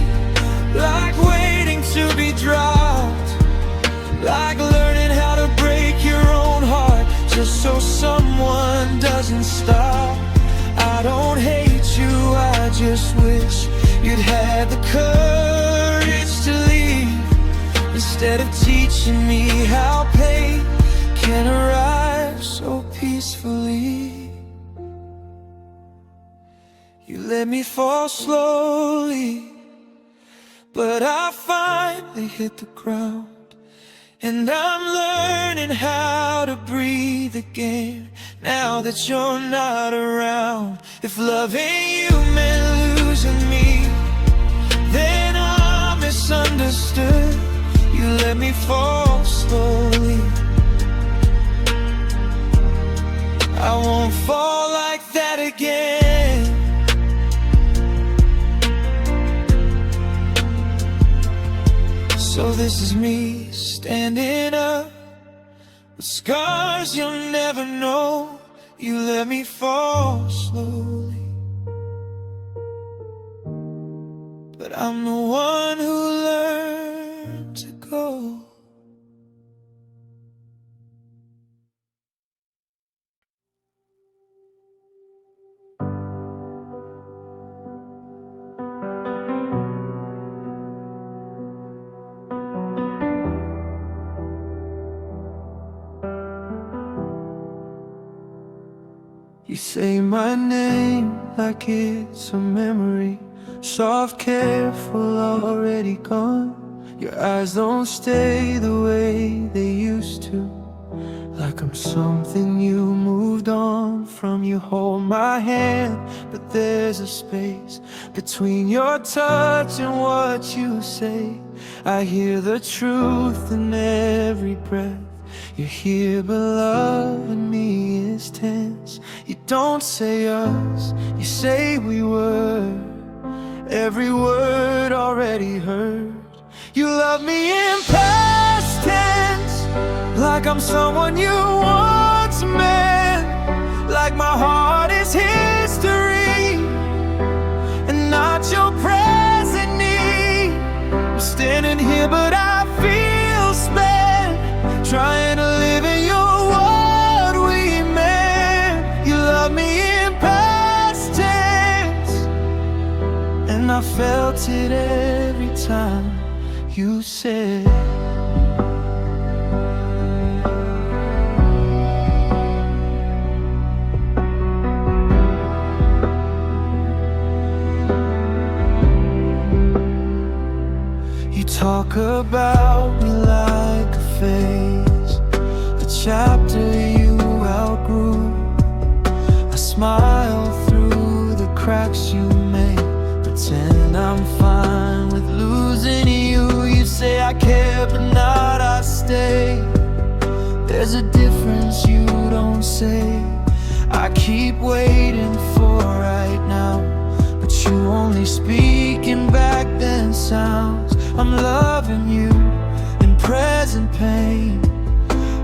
like waiting to be dropped, like learning how to break your own heart just so someone doesn't stop. I don't hate you, I just wish you'd had the courage to leave, instead of teaching me how pain can arrive so peacefully. You let me fall slowly, but I finally hit the ground. And I'm learning how to breathe again, now that you're not around. If loving you meant losing me, then I misunderstood. You let me fall slowly. I won't fall like that again. So this is me standing up with scars you'll never know. You let me fall slowly, but I'm the one who learned to go. You say my name like it's a memory, soft, careful, already gone. Your eyes don't stay the way they used to, like I'm something you moved on from. You hold my hand, but there's a space between your touch and what you say. I hear the truth in every breath. You're here, but loving me is tense. You don't say us, you say we were. Every word already heard. You love me in past tense, like I'm someone you once met, like my heart is history and not your present need. I'm standing here, but I feel spent, trying to live in your what we meant. You love me in past tense, and I felt it every time you said. You talk about me like a phase, a chapter you outgrew. I smile through the cracks you made, pretend I'm fine with losing you. You say I care, but not I stay. There's a difference you don't say. I keep waiting for right now, but you only speak in back then sounds. I'm loving you in present pain,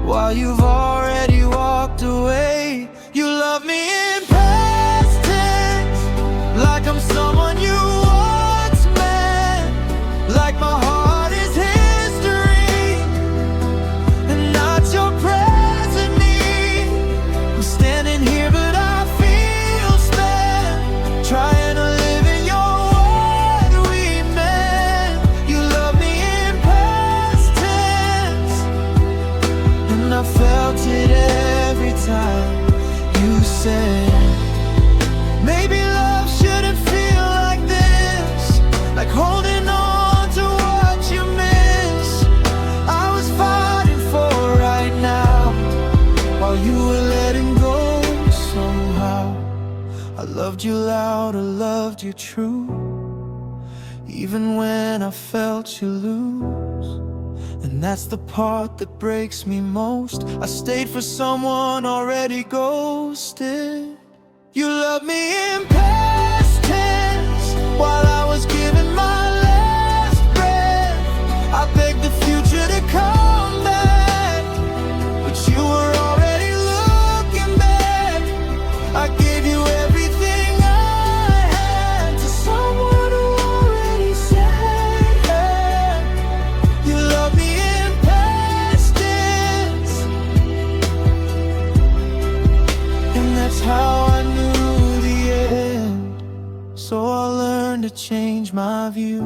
while you've already walked away. You love me in past tense, like I'm someone you once met, like my heart is history and not your present need. I'm standing here, but I feel spent, trying to live in your what we meant. You love me in past I felt it every time you said, maybe love shouldn't feel like this, like holding on to what you miss. I was fighting for right now, while you were letting go somehow. I loved you loud, I loved you true, even when I felt you lose. And that's the part that breaks me most. I stayed for someone already ghosted. You loved me in past tense, while I was giving my last breath. I begged the future to come back, but you were already looking back. I gave you everything I had to someone who already said, you love me in past tense. And that's how I knew the end. So I learned to change my view,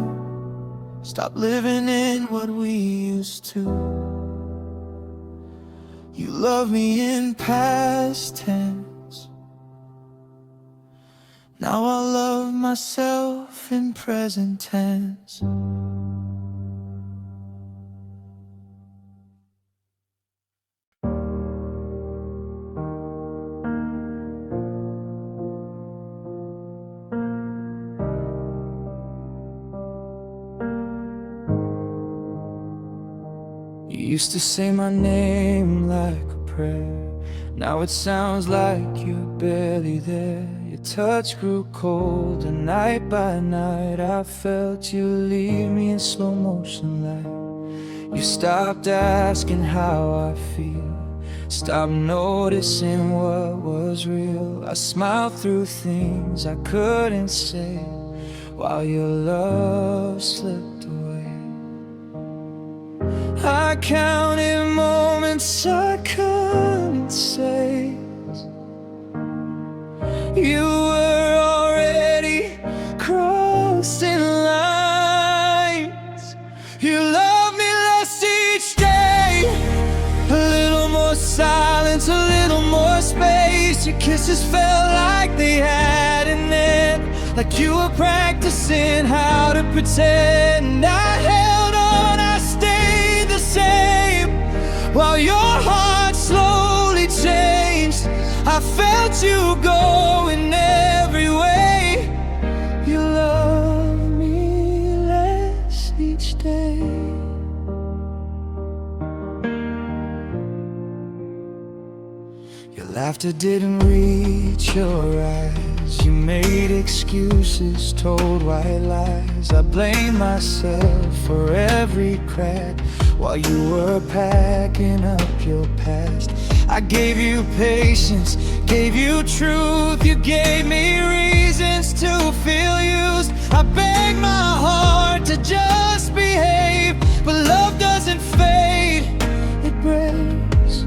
stop living in what we used to. You love me in past tense. Now I love myself in present tense. You used to say my name like a prayer. Now it sounds like you're barely there. Your touch grew cold, and night by night I felt you leave me in slow motion like you stopped asking how I feel, stopped noticing what was real. I smiled through things I couldn't say, while your love slipped away. I counted moments I couldn't say. You were already crossing lines. You love me less each day, a little more silence, a little more space. Your kisses felt like they had an end, like you were practicing how to pretend. I held on, I stayed the same, while your heart slowly changed. I felt you go in every way. You love me less each day. Your laughter didn't reach your eyes. You made excuses, told white lies. I blame myself for every crack, while you were packing up your past. I gave you patience, gave you truth. You gave me reasons to feel used. I begged my heart to just behave, but love doesn't fade, it breaks.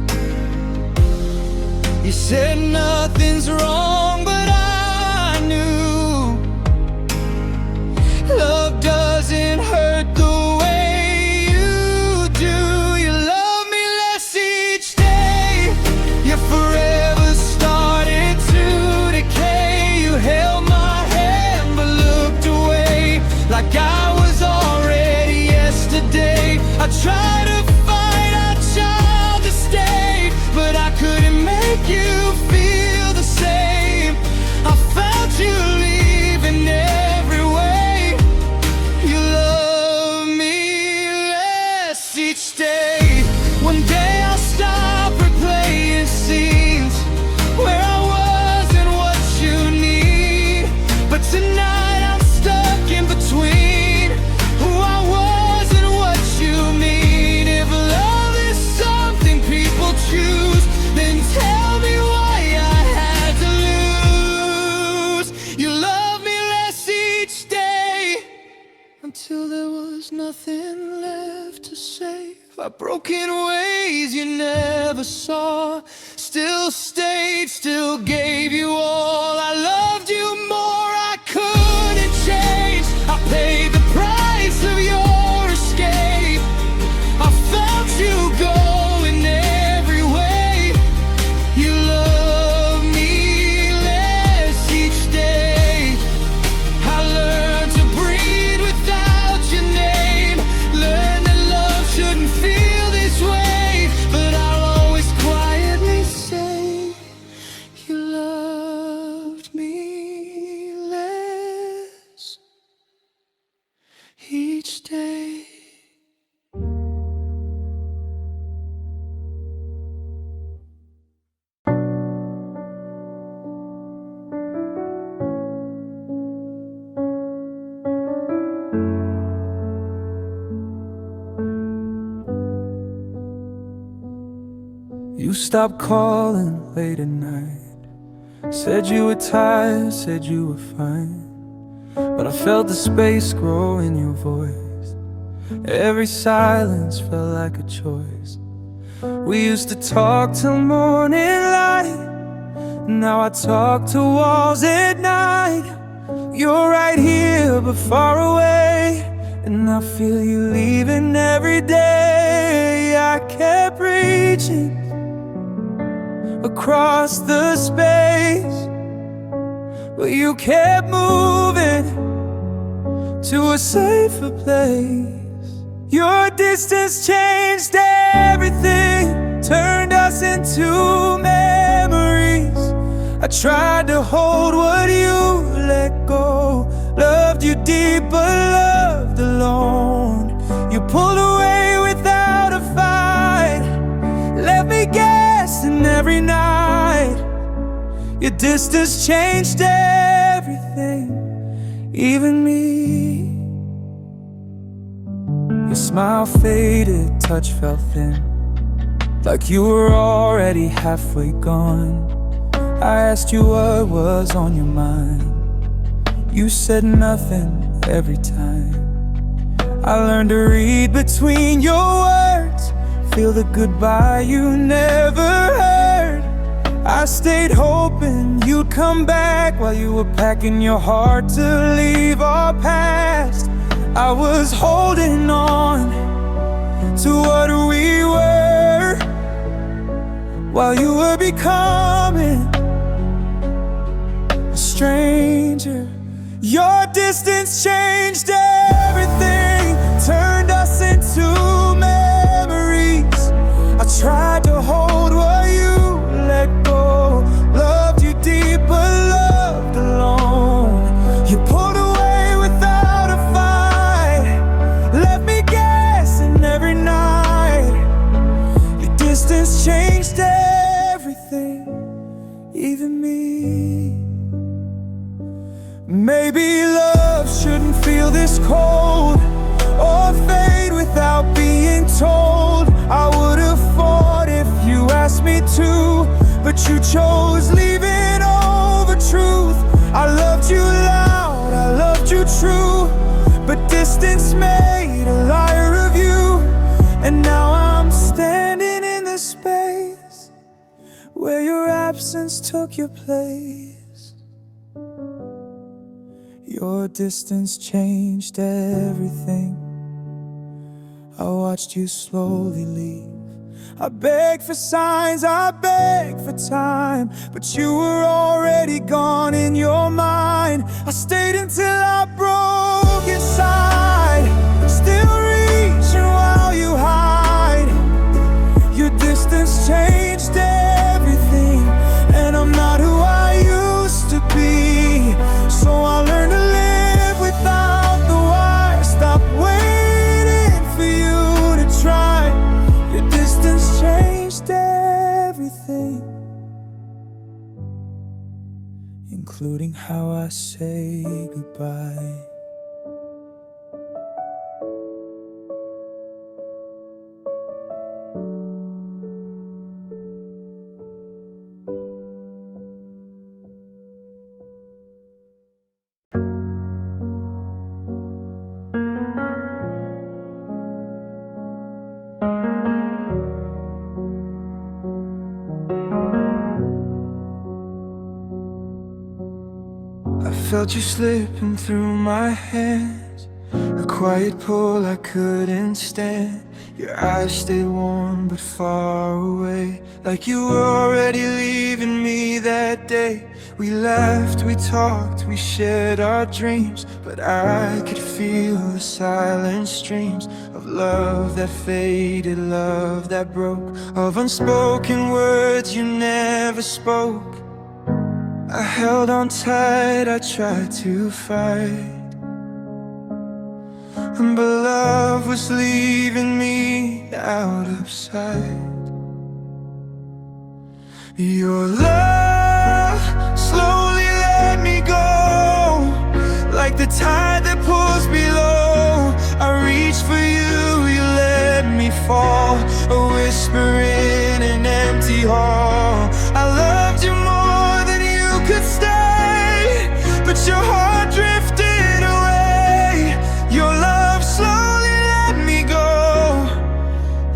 You said nothing's wrong, but I knew love doesn't hurt the way you do. You love me less each day. You forever started to decay. You held my hand but looked away, like I was already yesterday. I tried to fight our child to stay, but I couldn't make you feel the same. I felt you leaving every way. You love me less each day. One day I'll stop replaying scenes where I wasn't what you need, but tonight I'm stuck in between who I was and what you mean. If love is something people choose, then tell me why I had to lose. You love me less each day, until there was nothing left to save. By broken ways you never saw, still stayed, still gave you all. I loved you more, I couldn't change. I paid the price of your escape. I felt you go in every You stopped calling late at night, said you were tired, said you were fine. But I felt the space grow in your voice. Every silence felt like a choice. We used to talk till morning light. Now I talk to walls at night. You're right here but far away, and I feel you leaving every day. I kept reaching across the space, but you kept moving to a safer place. Your distance changed everything, turned us into memories. I tried to hold what you let go, loved you deep but loved alone. You pulled away without a fight, left me guessing every night. Your distance changed everything, even me. Your smile faded, touch felt thin, like you were already halfway gone. I asked you what was on your mind. You said nothing every time. I learned to read between your words, feel the goodbye you never heard. I stayed hoping you'd come back while you were packing your heart to leave our past. I was holding on to what we were while you were becoming a stranger. Your distance changed everything, turned us into memories. I tried to hold what you let go, loved you deep but loved alone. You pulled away without a fight, left me guessing every night. Your distance changed everything, even me. Maybe love shouldn't feel this cold, or fade without being told. I would have fought if you asked me to, but you chose leaving over truth. I loved you loud, I loved you true, but distance made a liar of you. And now I'm standing in the space where your absence took your place. Your distance changed everything. I watched you slowly leave. I begged for signs, I begged for time, but you were already gone in your mind. I stayed until I broke inside, still reaching while you hide. Your distance changed everything, and I'm not who I used to be. So I learned to live without the wire. Stop waiting for you to try. Your distance changed everything, including how I say goodbye. I felt you slipping through my hands, a quiet pull I couldn't stand. Your eyes stayed warm but far away, like you were already leaving me that day. We laughed, we talked, we shared our dreams, but I could feel the silent streams of love that faded, love that broke, of unspoken words you never spoke. I held on tight, I tried to fight, but love was leaving me out of sight. Your love slowly let me go, like the tide that pulls below. I reached for you, you let me fall, a whisper in an empty empty hall. I loved you more than you could stay, but your heart drifted away. Your love slowly let me go,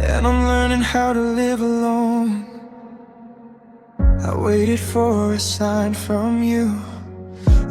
and I'm learning how to live alone. I waited for a sign from you,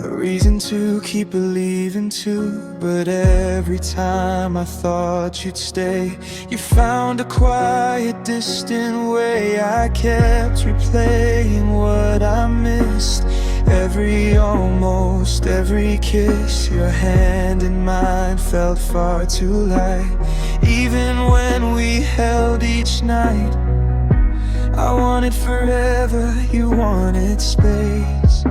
a reason to keep believing too. But every time I thought you'd stay, you found a quiet, distant way. I kept replaying what I missed. Every almost, every kiss, your hand in mine felt far too light. Even when we held each night, I wanted forever, you wanted space.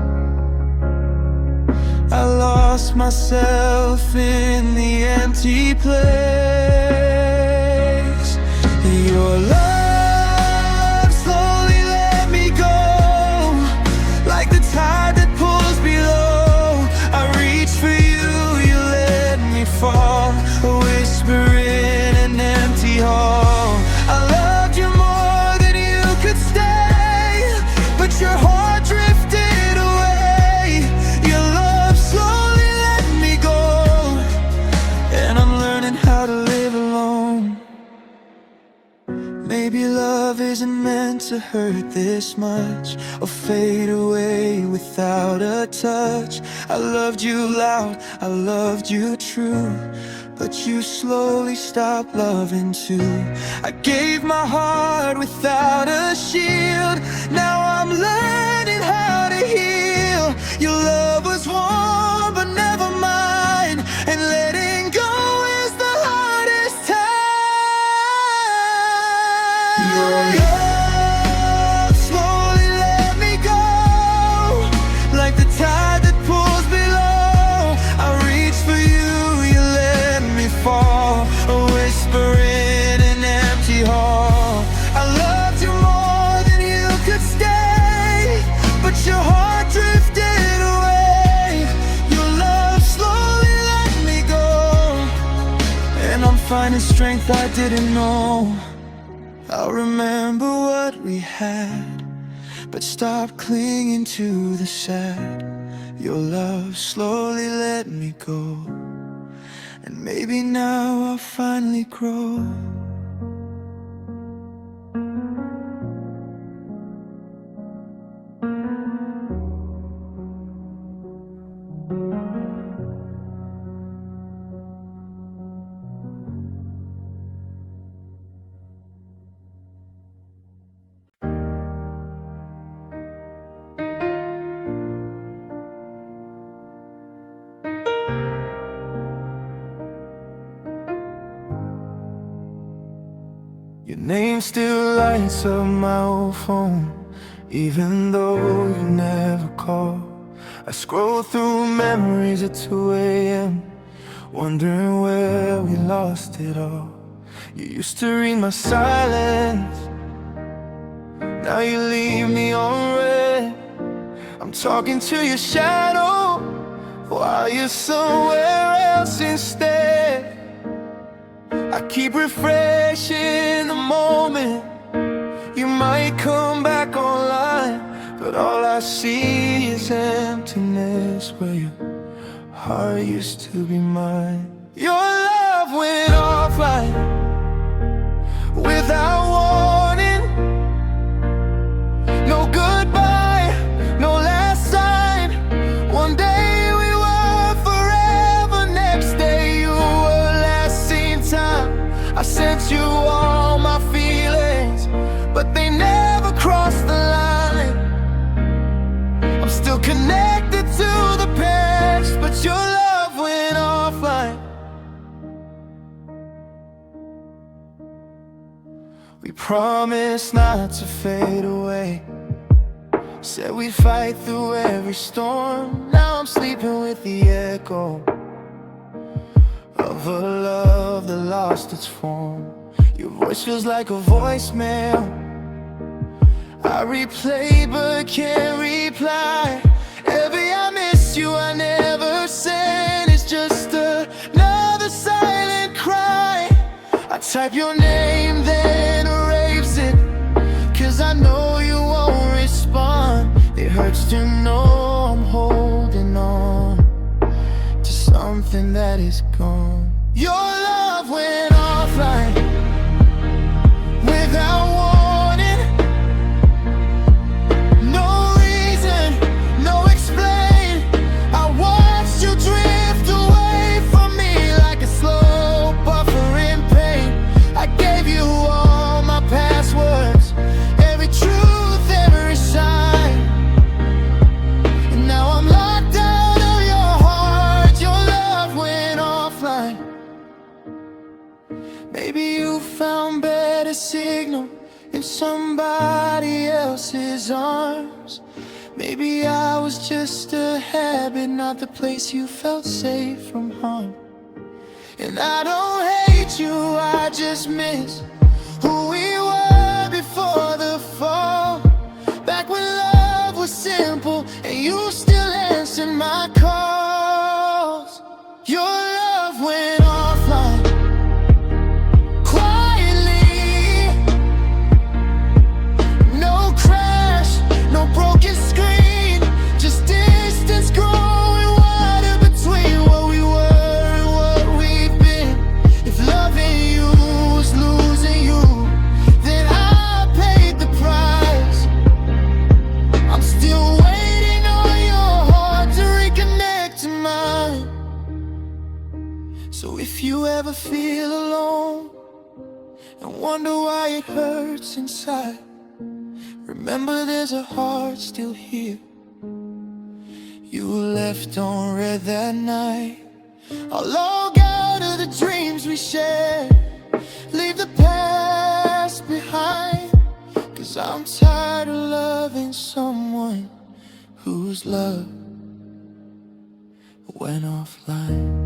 I lost myself in the empty place. Your love slowly let me go, like the tide that pulls below. I reach for you, you let me fall, a whisper in an empty hall. I loved you more than you could stay, but your heart drifted away. Your love slowly let me go, and I'm learning how to live alone. Maybe love isn't meant to hurt this much, or fade away without a touch. I loved you loud, I loved you true, but you slowly stopped loving too. I gave my heart without a shield, now I'm learning how to heal. Your love was warm, but never mine, and letting go is the hardest time. Your love slowly let me go, like the tide that pulls below. I reach for you, you let me fall, a whisper in an empty hall. I loved you more than you could stay, but your heart drifted away. Your love slowly let me go, and I'm finding strength I didn't know. I'll remember what we had, but stop clinging to the sad. Your love slowly let me go, and maybe now I'll finally grow. Your name still lights up my old phone, even though you never call. I scroll through memories at 2 a.m., wondering where we lost it all. You used to read my silence, now you leave me on red. I'm talking to your shadow while you're somewhere else instead. I keep refreshing the moment you might come back online, but all I see is emptiness where your heart used to be mine. Your love went offline without warning. No goodbye, no last sign. One day we were forever, next day you were last seen time. I sent you all my feelings, but they never crossed the line. I'm still connected to the past, but your love went offline. We promised not to fade away, said we'd fight through every storm. Now I'm sleeping with the echo of a love that lost its form. Your voice feels like a voicemail I replay but can't reply. Every I miss you I never send, it's just another silent cry. I type your name then erase it, 'cause I know hurts to know I'm holding on to something that is gone. Your love went offline without warning. No reason, no explain. I watched you drift away from me like a slow buffer in pain. I gave you all my passwords, every truth, every sign. And now I'm locked out of your heart. Your love went offline. Maybe you found better signal in somebody else's arms. Maybe I was just a habit, not the place you felt safe from harm. And I don't hate you, I just miss who we were before the fall. Back when love was simple and you still answered my calls. Your love went offline quietly. No crash, no broken screen, just distance growing wider between what we were and what we've been. If loving you was losing you, then I paid the price. I'm still waiting on your heart to reconnect to mine. So if you ever feel alone and wonder why it hurts inside, remember there's a heart still here you left on red that night. I'll log out of the dreams we shared, leave the past behind, 'cause I'm tired of loving someone whose love went offline.